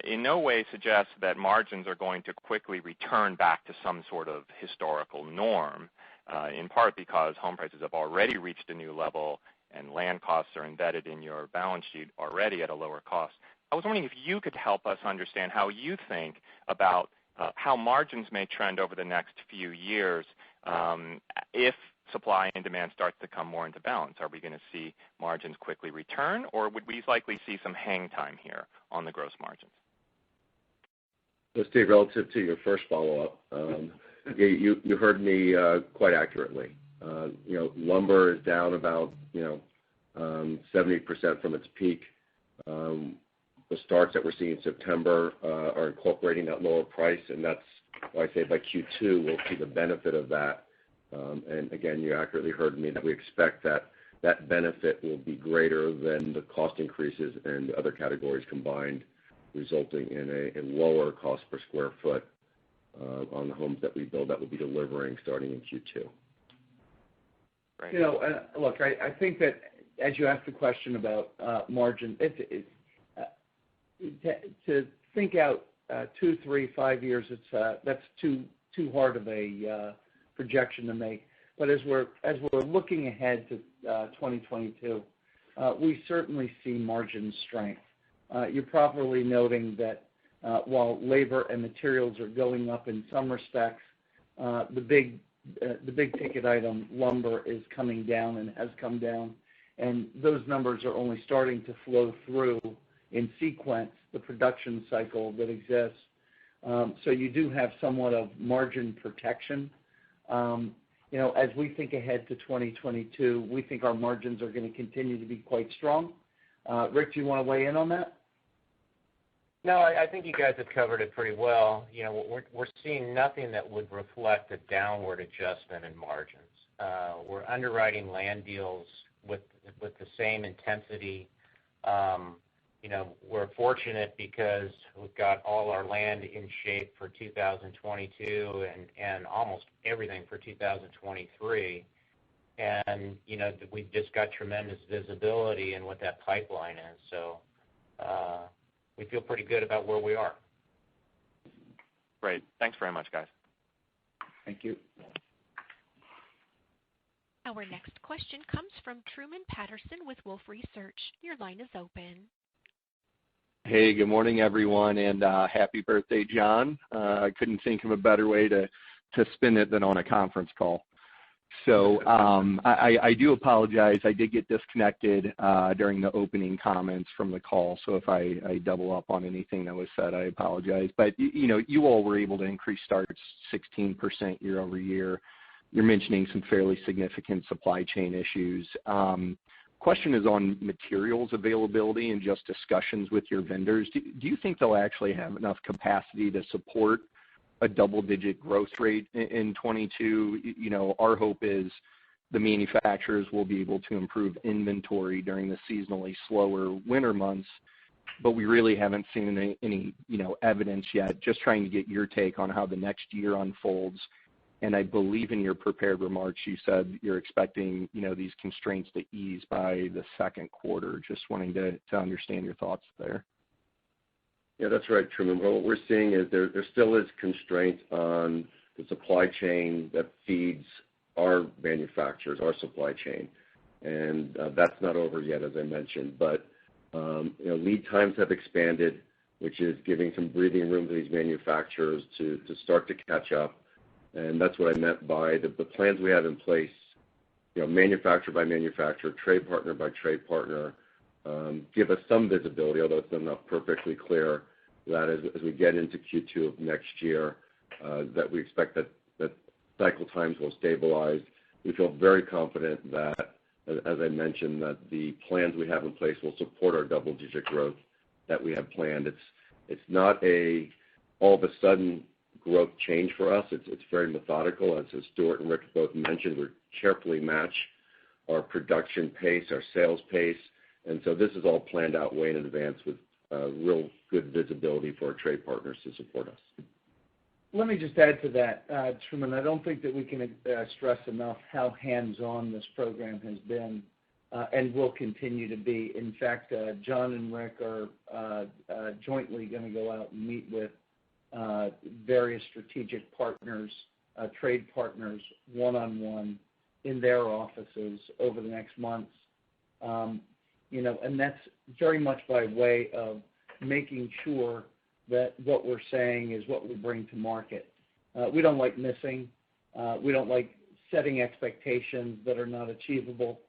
in no way suggests that margins are going to quickly return back to some sort of historical norm, in part because home prices have already reached a new level and land costs are embedded in your balance sheet already at a lower cost. I was wondering if you could help us understand how you think about how margins may trend over the next few years if supply and demand starts to come more into balance. Are we going to see margins quickly return, or would we likely see some hang time here on the gross margins? So, Steve, relative to your first follow-up, you heard me quite accurately. Lumber is down about 70% from its peak. The starts that we're seeing in September are incorporating that lower price, and that's why I say by Q2 we'll see the benefit of that. And again, you accurately heard me that we expect that benefit will be greater than the cost increases and the other categories combined, resulting in a lower cost per square foot on the homes that we build that will be delivering starting in Q2. Right. Look, I think that as you asked the question about margin, to think out 2, 3, 5 years, that's too hard of a projection to make. But as we're looking ahead to 2022, we certainly see margin strength. You're properly noting that while labor and materials are going up in some respects, the big ticket item, lumber, is coming down and has come down, and those numbers are only starting to flow through in sequence the production cycle that exists. So you do have somewhat of margin protection. As we think ahead to 2022, we think our margins are going to continue to be quite strong. Rick, do you want to weigh in on that? No, I think you guys have covered it pretty well. We're seeing nothing that would reflect a downward adjustment in margins. We're underwriting land deals with the same intensity. We're fortunate because we've got all our land in shape for 2022 and almost everything for 2023. And, we've just got tremendous visibility in what that pipeline is. So we feel pretty good about where we are. Great. Thanks very much, guys. Thank you. Our next question comes from Truman Patterson with Wolfe Research. Your line is open. Hey, good morning, everyone, and happy birthday, John. I couldn't think of a better way to spin it than on a conference call. So I do apologize. I did get disconnected during the opening comments from the call, so if I double up on anything that was said, I apologize. But, you all were able to increase starts 16% year over year. You're mentioning some fairly significant supply chain issues. Question is on materials availability and just discussions with your vendors. Do you think they'll actually have enough capacity to support a double-digit growth rate in 22? Our hope is the manufacturers will be able to improve inventory during the seasonally slower winter months, but we really haven't seen any evidence yet. Just trying to get your take on how the next year unfolds. And I believe in your prepared remarks, you said you're expecting, these constraints to ease by the second quarter. Just wanting to understand your thoughts there. Yeah, that's right, Truman. Well, what we're seeing is there still is constraints on the supply chain that feeds our manufacturers, our supply chain. And that's not over yet, as I mentioned. But, lead times have expanded, which is giving some breathing room to these manufacturers to start to catch up. And that's what I meant by the plans we have in place, manufacturer by manufacturer, trade partner by trade partner, give us some visibility, although it's not perfectly clear, that as we get into Q2 of next year, that we expect that cycle times will stabilize. We feel very confident that, as I mentioned, that the plans we have in place will support our double-digit growth that we have planned. It's not a all of a sudden growth change for us. It's very methodical. As Stuart and Rick both mentioned, we carefully match our production pace, our sales pace, and so this is all planned out way in advance with real good visibility for our trade partners to support us. Let me just add to that, Truman. I don't think that we can stress enough how hands-on this program has been and will continue to be. In fact, John and Rick are jointly going to go out and meet with various strategic partners, trade partners, one-on-one in their offices over the next months. And that's very much by way of making sure that what we're saying is what we bring to market. We don't like missing. We don't like setting expectations that are not achievable.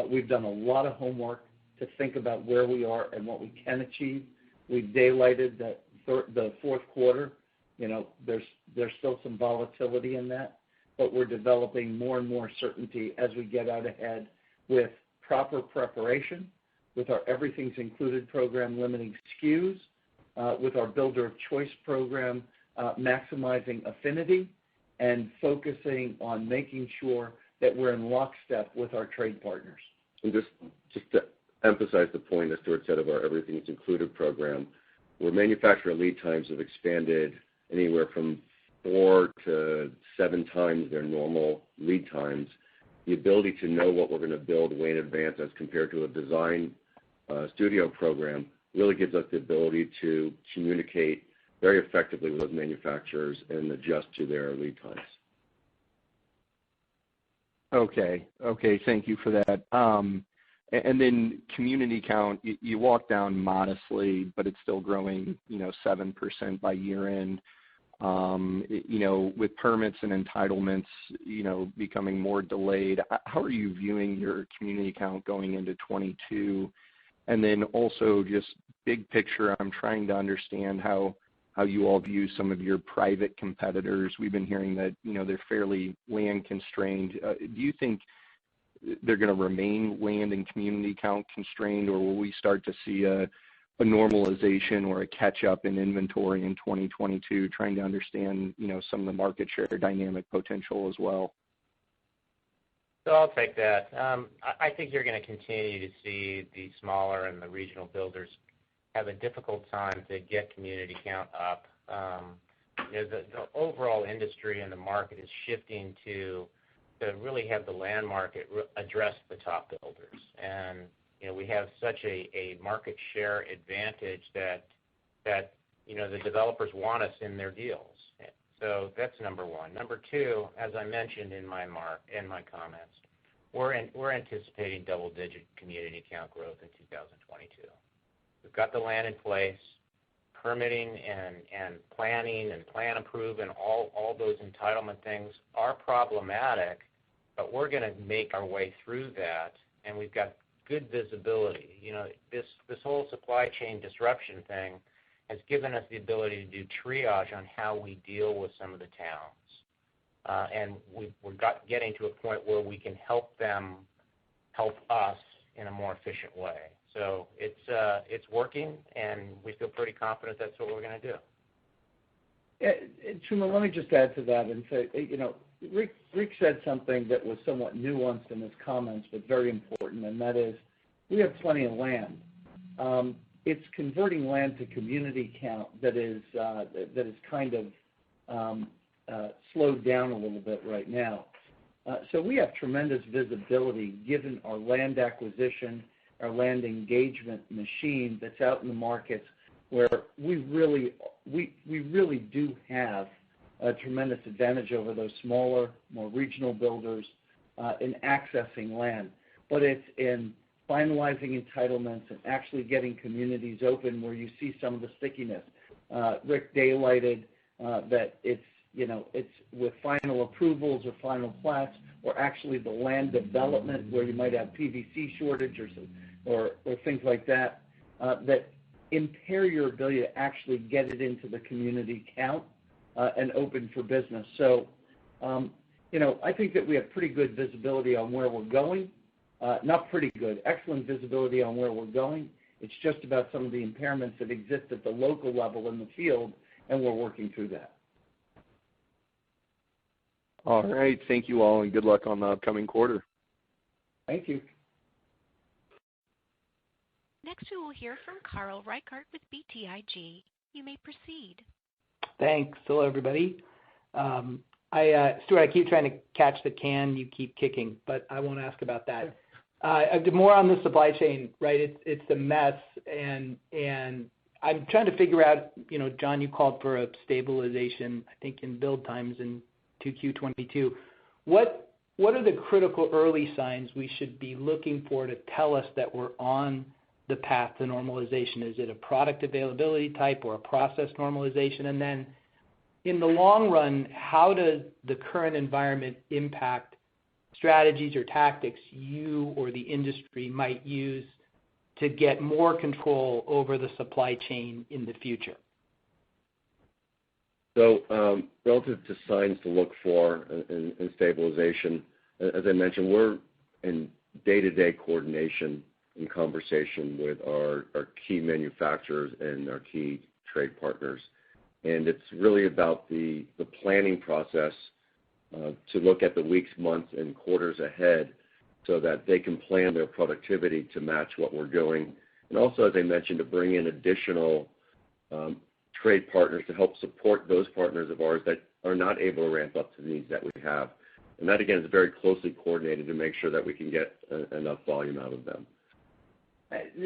We've done a lot of homework to think about where we are and what we can achieve. We've daylighted that the fourth quarter. There's still some volatility in that, but we're developing more and more certainty as we get out ahead with proper preparation, with our Everything's Included program limiting SKUs, with our Builder of Choice program maximizing affinity, and focusing on making sure that we're in lockstep with our trade partners. And just to emphasize the point that Stuart said of our Everything's Included program, where manufacturer lead times have expanded anywhere from 4 to 7 times their normal lead times, the ability to know what we're going to build way in advance as compared to a design studio program really gives us the ability to communicate very effectively with those manufacturers and adjust to their lead times. Okay, thank you for that. And then community count, you walked down modestly, but it's still growing, 7% by year end. With permits and entitlements, becoming more delayed, how are you viewing your community count going into 22? And then also just big picture, I'm trying to understand how you all view some of your private competitors. We've been hearing that, they're fairly land constrained. Do you think they're going to remain land and community count constrained, or will we start to see a normalization or a catch-up in inventory in 2022, trying to understand, some of the market share dynamic potential as well? So I'll take that. I think you're going to continue to see the smaller and the regional builders have a difficult time to get community count up. The overall industry and the market is shifting to really have the land market address the top builders. And we have such a market share advantage that the developers want us in their deals. So that's number one. Number two, as I mentioned in my comments, we're anticipating double-digit community count growth in 2022. We've got the land in place, permitting and planning and plan approve and all those entitlement things are problematic, but we're going to make our way through that, and we've got good visibility. This whole supply chain disruption thing has given us the ability to do triage on how we deal with some of the towns. And we're getting to a point where we can help them help us in a more efficient way. So it's working, and we feel pretty confident that's what we're going to do. Truman, let me just add to that and say, Rick said something that was somewhat nuanced in his comments, but very important, and that is we have plenty of land. It's converting land to community count that is kind of slowed down a little bit right now. So we have tremendous visibility given our land acquisition, our land engagement machine that's out in the markets, where we really do have a tremendous advantage over those smaller, more regional builders in accessing land. But it's in finalizing entitlements and actually getting communities open where you see some of the stickiness. Rick daylighted that it's with final approvals or final plats, or actually the land development where you might have PVC shortage or or things like that that impair your ability to actually get it into the community count and open for business. So, I think that we have pretty good visibility on where we're going. Not pretty good, excellent visibility on where we're going. It's just about some of the impairments that exist at the local level in the field, and we're working through that. All right. Thank you all, and good luck on the upcoming quarter. Thank you. Next, we will hear from Carl Reichardt with BTIG. You may proceed. Thanks. Hello, everybody. Stuart, I keep trying to catch the can you keep kicking, but I won't ask about that. More on the supply chain, right? It's a mess, and I'm trying to figure out, John, you called for a stabilization, I think, in build times in 2Q22. What are the critical early signs we should be looking for to tell us that we're on the path to normalization? Is it a product availability type or a process normalization? And then in the long run, how does the current environment impact strategies or tactics you or the industry might use to get more control over the supply chain in the future? So relative to signs to look for in stabilization, as I mentioned, we're in day-to-day coordination and conversation with our key manufacturers and our key trade partners. And it's really about the planning process to look at the weeks, months, and quarters ahead so that they can plan their productivity to match what we're doing. And also, as I mentioned, to bring in additional trade partners to help support those partners of ours that are not able to ramp up to the needs that we have. And that, again, is very closely coordinated to make sure that we can get enough volume out of them.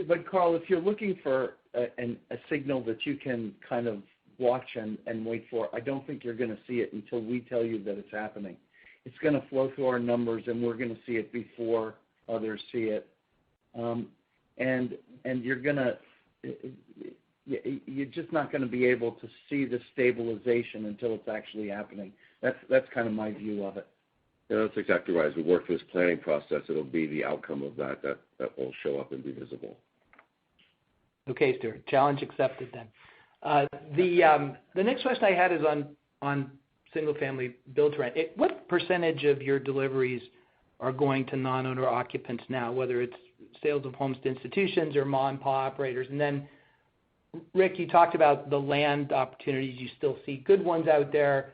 But, Carl, if you're looking for a signal that you can kind of watch and wait for, I don't think you're going to see it until we tell you that it's happening. It's going to flow through our numbers, and we're going to see it before others see it. And you're just not going to be able to see the stabilization until it's actually happening. That's kind of my view of it. Yeah, that's exactly right. As we work through this planning process, it'll be the outcome of that will show up and be visible. Okay, Stuart. Challenge accepted then. The next question I had is on single-family build-to-rent. What percentage of your deliveries are going to non-owner occupants now, whether it's sales of homes to institutions or mom-and-pop operators? And then, Rick, you talked about the land opportunities. You still see good ones out there.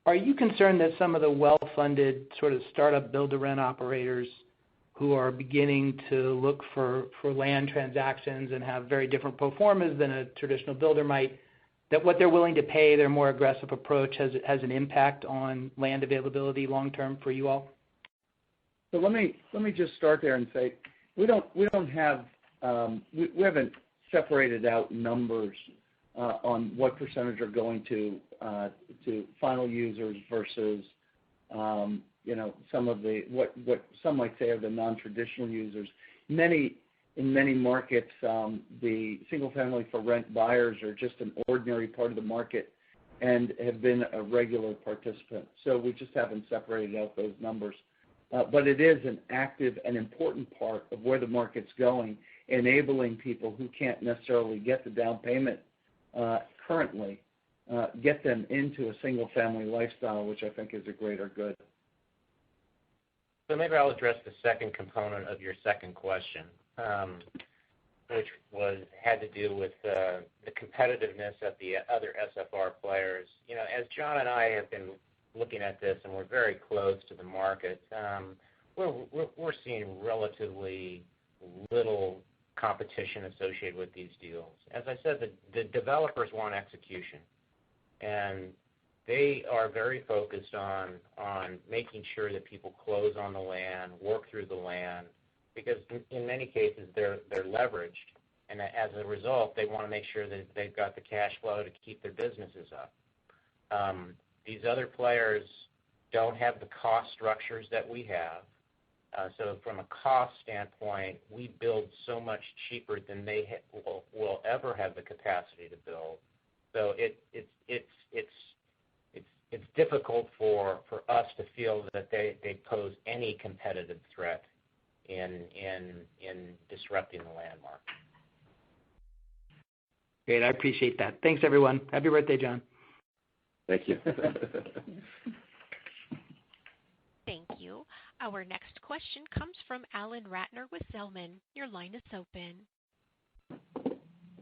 Are you concerned that some of the well-funded sort of startup build-to-rent operators who are beginning to look for land transactions and have very different pro formas than a traditional builder might, that what they're willing to pay, their more aggressive approach has an impact on land availability long-term for you all? So let me just start there and say we haven't separated out numbers on what percentage are going to final users versus some of the what some might say are the non-traditional users. In many markets, the single-family for rent buyers are just an ordinary part of the market and have been a regular participant. So we just haven't separated out those numbers. But it is an active and important part of where the market's going, enabling people who can't necessarily get the down payment currently, get them into a single-family lifestyle, which I think is a greater good. So maybe I'll address the second component of your second question, which had to do with the competitiveness of the other SFR players. As John and I have been looking at this, and we're very close to the market, we're seeing relatively little competition associated with these deals. As I said, the developers want execution, and they are very focused on making sure that people close on the land, work through the land, because in many cases they're leveraged, and as a result, they want to make sure that they've got the cash flow to keep their businesses up. These other players don't have the cost structures that we have. So from a cost standpoint, we build so much cheaper than they will ever have the capacity to build. So it's difficult for us to feel that they pose any competitive threat in disrupting the land market. Great. I appreciate that. Thanks, everyone. Happy birthday, John. Thank you. Thank you. Our next question comes from Alan Ratner with Zelman. Your line is open.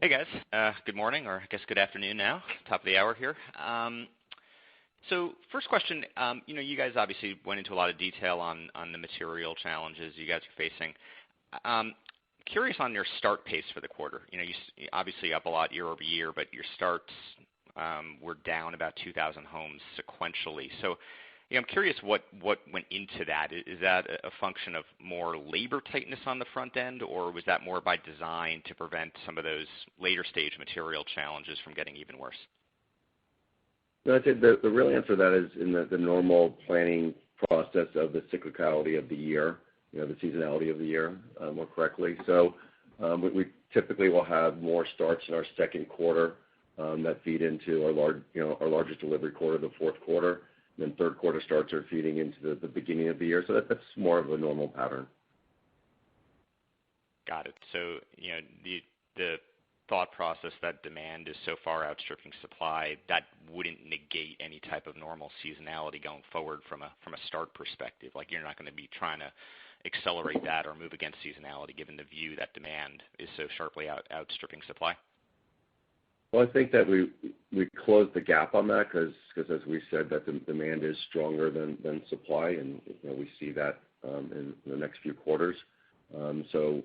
Hey, guys. Good morning, or I guess good afternoon now. Top of the hour here. So first question, you guys obviously went into a lot of detail on the material challenges you guys are facing. Curious on your start pace for the quarter. You obviously up a lot year over year, but your starts were down about 2,000 homes sequentially. So I'm curious what went into that. Is that a function of more labor tightness on the front end, or was that more by design to prevent some of those later stage material challenges from getting even worse? No, I'd say the real answer to that is in the normal planning process of the cyclicality of the year, the seasonality of the year, more correctly. So we typically will have more starts in our second quarter that feed into our largest delivery quarter, the fourth quarter. And then third quarter starts are feeding into the beginning of the year. So that's more of a normal pattern. Got it. So the thought process that demand is so far outstripping supply, that wouldn't negate any type of normal seasonality going forward from a start perspective. Like you're not going to be trying to accelerate that or move against seasonality given the view that demand is so sharply outstripping supply? Well, I think that we closed the gap on that because as we said, that the demand is stronger than supply, and we see that in the next few quarters. So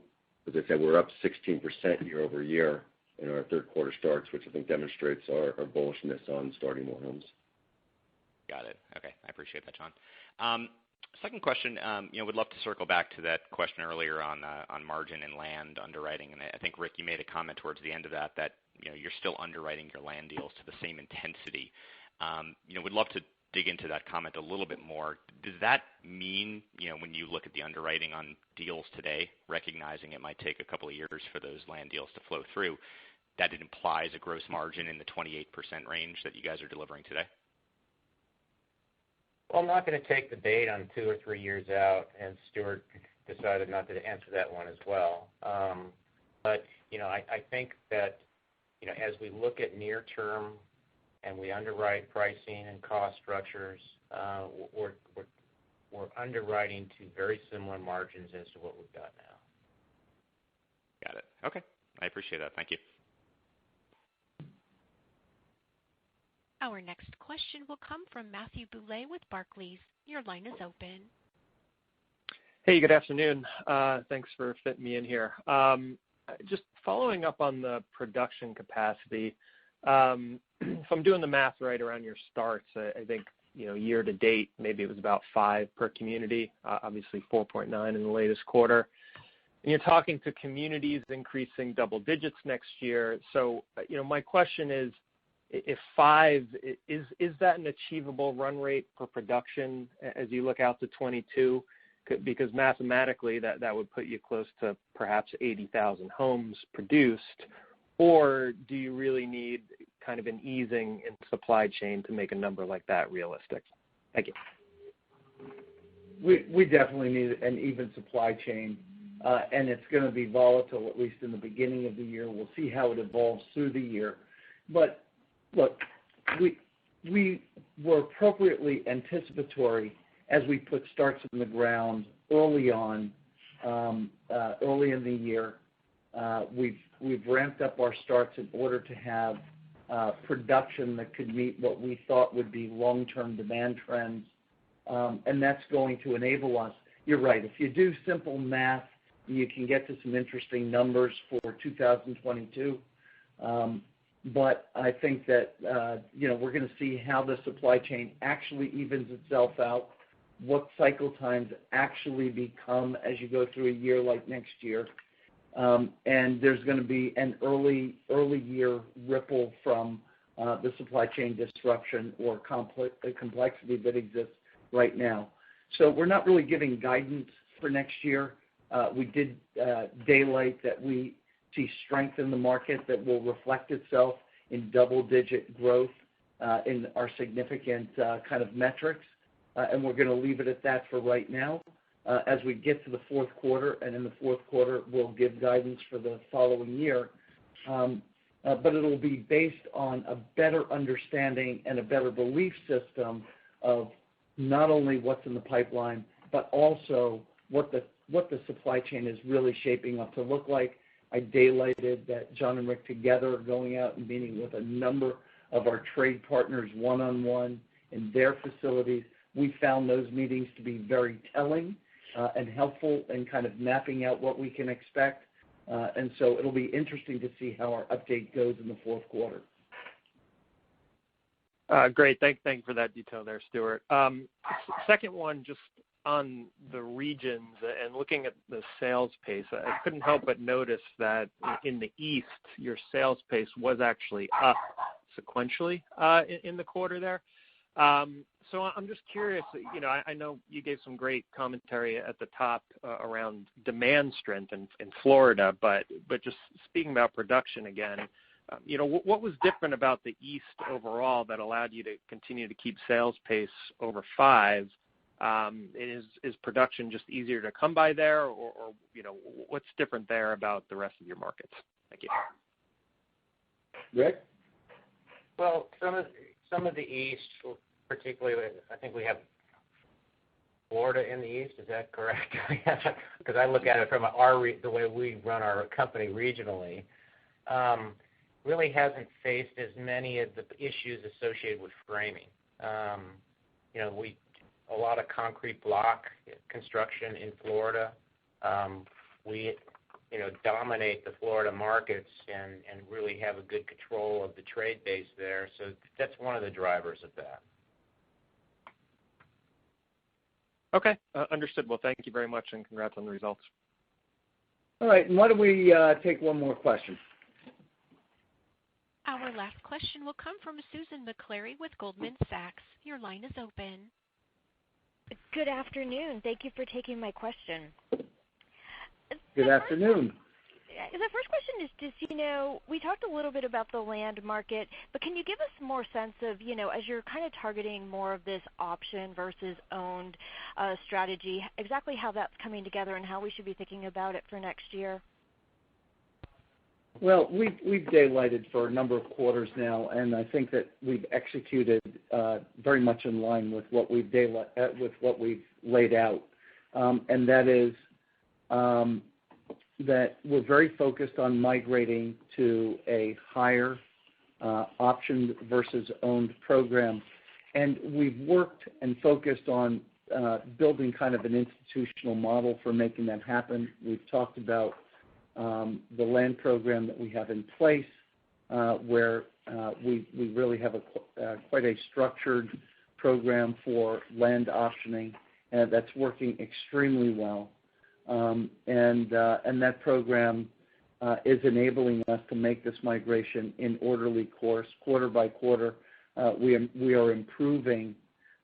as I said, we're up 16% year over year in our third quarter starts, which I think demonstrates our bullishness on starting more homes. Got it. Okay, I appreciate that, John. Second question, would love to circle back to that question earlier on margin and land underwriting, and I think Rick, you made a comment towards the end of that you're still underwriting your land deals to the same intensity. Would love to dig into that comment a little bit more. Does that mean, when you look at the underwriting on deals today, recognizing it might take a couple of years for those land deals to flow through, that it implies a gross margin in the 28% range that you guys are delivering today? Well, I'm not going to take the bait on 2 or 3 years out, and Stuart decided not to answer that one as well. But I think that as we look at near term and we underwrite pricing and cost structures, we're underwriting to very similar margins as to what we've got now. Got it. Okay, I appreciate that. Thank you. Our next question will come from Matthew Bouley with Barclays. Your line is open. Hey, good afternoon. Thanks for fitting me in here. Just following up on the production capacity, if I'm doing the math right around your starts, I think year to date, maybe it was about 5 per community, obviously 4.9 in the latest quarter. And you're talking to communities increasing double digits next year. So, my question is, if 5, is that an achievable run rate for production as you look out to 22? Because mathematically that would put you close to perhaps 80,000 homes produced, or do you really need kind of an easing in supply chain to make a number like that realistic? Thank you. We definitely need an even supply chain, and it's going to be volatile, at least in the beginning of the year. We'll see how it evolves through the year. But look, we were appropriately anticipatory as we put starts in the ground early on, early in the year. We've ramped up our starts in order to have production that could meet what we thought would be long-term demand trends, and that's going to enable us. You're right. If you do simple math, you can get to some interesting numbers for 2022. But I think that we're going to see how the supply chain actually evens itself out, what cycle times actually become as you go through a year like next year. And there's going to be an early year ripple from the supply chain disruption or complexity that exists right now. So we're not really giving guidance for next year. We did daylight that we see strength in the market that will reflect itself in double-digit growth in our significant kind of metrics, and we're going to leave it at that for right now. as we get to the fourth quarter, and in the fourth quarter we'll give guidance for the following year. But it'll be based on a better understanding and a better belief system of not only what's in the pipeline, but also what the supply chain is really shaping up to look like. I daylighted that John and Rick together are going out and meeting with a number of our trade partners one-on-one in their facilities. We found those meetings to be very telling and helpful in kind of mapping out what we can expect. And so it'll be interesting to see how our update goes in the fourth quarter. Great. Thank you for that detail there, Stuart. Second one, just on the regions and looking at the sales pace, I couldn't help but notice that in the East, your sales pace was actually up sequentially in the quarter there. So I'm just curious, I know you gave some great commentary at the top around demand strength in Florida, but just speaking about production again, what was different about the East overall that allowed you to continue to keep sales pace over 5? Is production just easier to come by there, or what's different there about the rest of your markets? Thank you. Rick? Well, some of the East, particularly, I think we have Florida in the East. Is that correct? Because I look at it from the way we run our company regionally. Really hasn't faced as many of the issues associated with framing. A lot of concrete block construction in Florida. We dominate the Florida markets and really have a good control of the trade base there. So that's one of the drivers of that. Okay, understood. Well, thank you very much, and congrats on the results. All right, and why don't we take one more question? Our last question will come from Susan McClary with Goldman Sachs. Your line is open. Good afternoon. Thank you for taking my question. Good afternoon. The first question is just, we talked a little bit about the land market, but can you give us more sense of, as you're kind of targeting more of this option versus owned strategy, exactly how that's coming together and how we should be thinking about it for next year? Well, we've daylighted for a number of quarters now, and I think that we've executed very much in line with what we've laid out, and that is that we're very focused on migrating to a higher option versus owned program, and we've worked and focused on building kind of an institutional model for making that happen. We've talked about the land program that we have in place, where we really have quite a structured program for land optioning, and that's working extremely well. And that program is enabling us to make this migration in orderly course, quarter by quarter. We are improving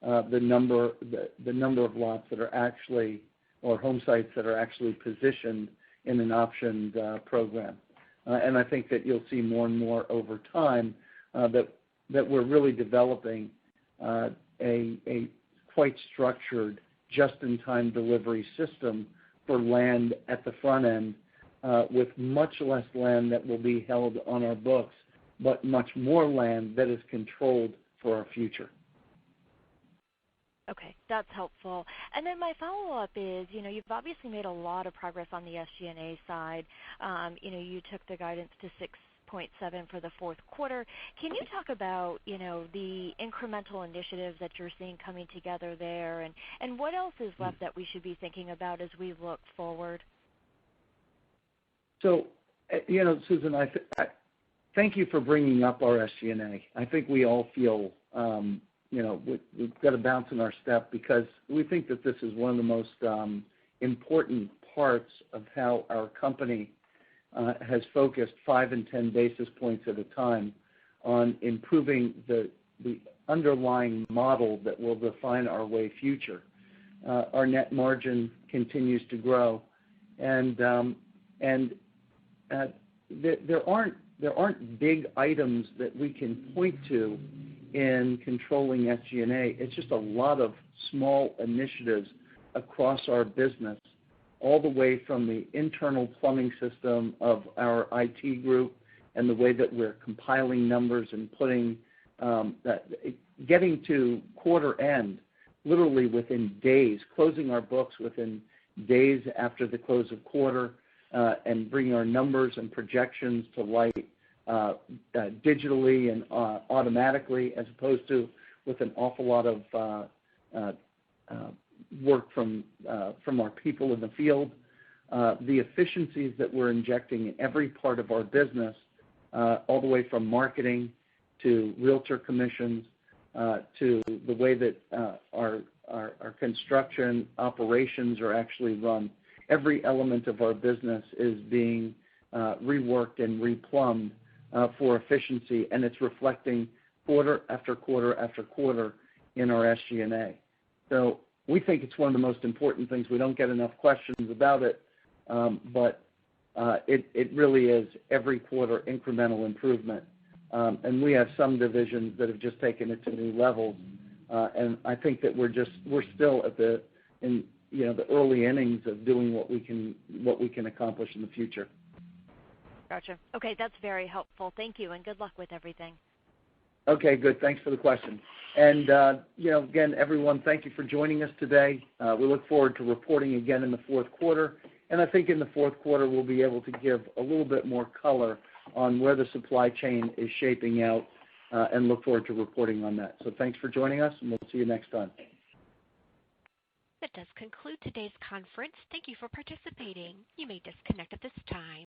the number of lots that are actually, or home sites that are actually positioned in an optioned program. And I think that you'll see more and more over time that we're really developing a quite structured, just-in-time delivery system for land at the front end, with much less land that will be held on our books, but much more land that is controlled for our future. Okay, that's helpful. And then my follow-up is, you've obviously made a lot of progress on the SG&A side. You took the guidance to 6.7 for the fourth quarter. Can you talk about, the incremental initiatives that you're seeing coming together there, and what else is left that we should be thinking about as we look forward? So, Susan, I thank you for bringing up our SG&A. I think we all feel we've got a bounce in our step because we think that this is one of the most important parts of how our company has focused 5 and 10 basis points at a time on improving the underlying model that will define our way future. Our net margin continues to grow, and there aren't big items that we can point to in controlling SG&A. It's just a lot of small initiatives across our business, all the way from the internal plumbing system of our IT group and the way that we're compiling numbers and getting to quarter end literally within days, closing our books within days after the close of quarter, and bringing our numbers and projections to light digitally and automatically, as opposed to with an awful lot of work from our people in the field. The efficiencies that we're injecting in every part of our business, all the way from marketing to realtor commissions, to the way that our construction operations are actually run. Every element of our business is being reworked and replumbed for efficiency, and it's reflecting quarter after quarter after quarter in our SG&A. So we think it's one of the most important things. We don't get enough questions about it, but it really is every quarter incremental improvement. And we have some divisions that have just taken it to new levels, and I think that we're still in the early innings of doing what we can accomplish in the future. Gotcha. Okay, that's very helpful. Thank you, and good luck with everything. Okay, good. Thanks for the question. And again, everyone, thank you for joining us today. We look forward to reporting again in the fourth quarter, and I think in the fourth quarter we'll be able to give a little bit more color on where the supply chain is shaping out, and look forward to reporting on that. So thanks for joining us, and we'll see you next time. That does conclude today's conference. Thank you for participating. You may disconnect at this time.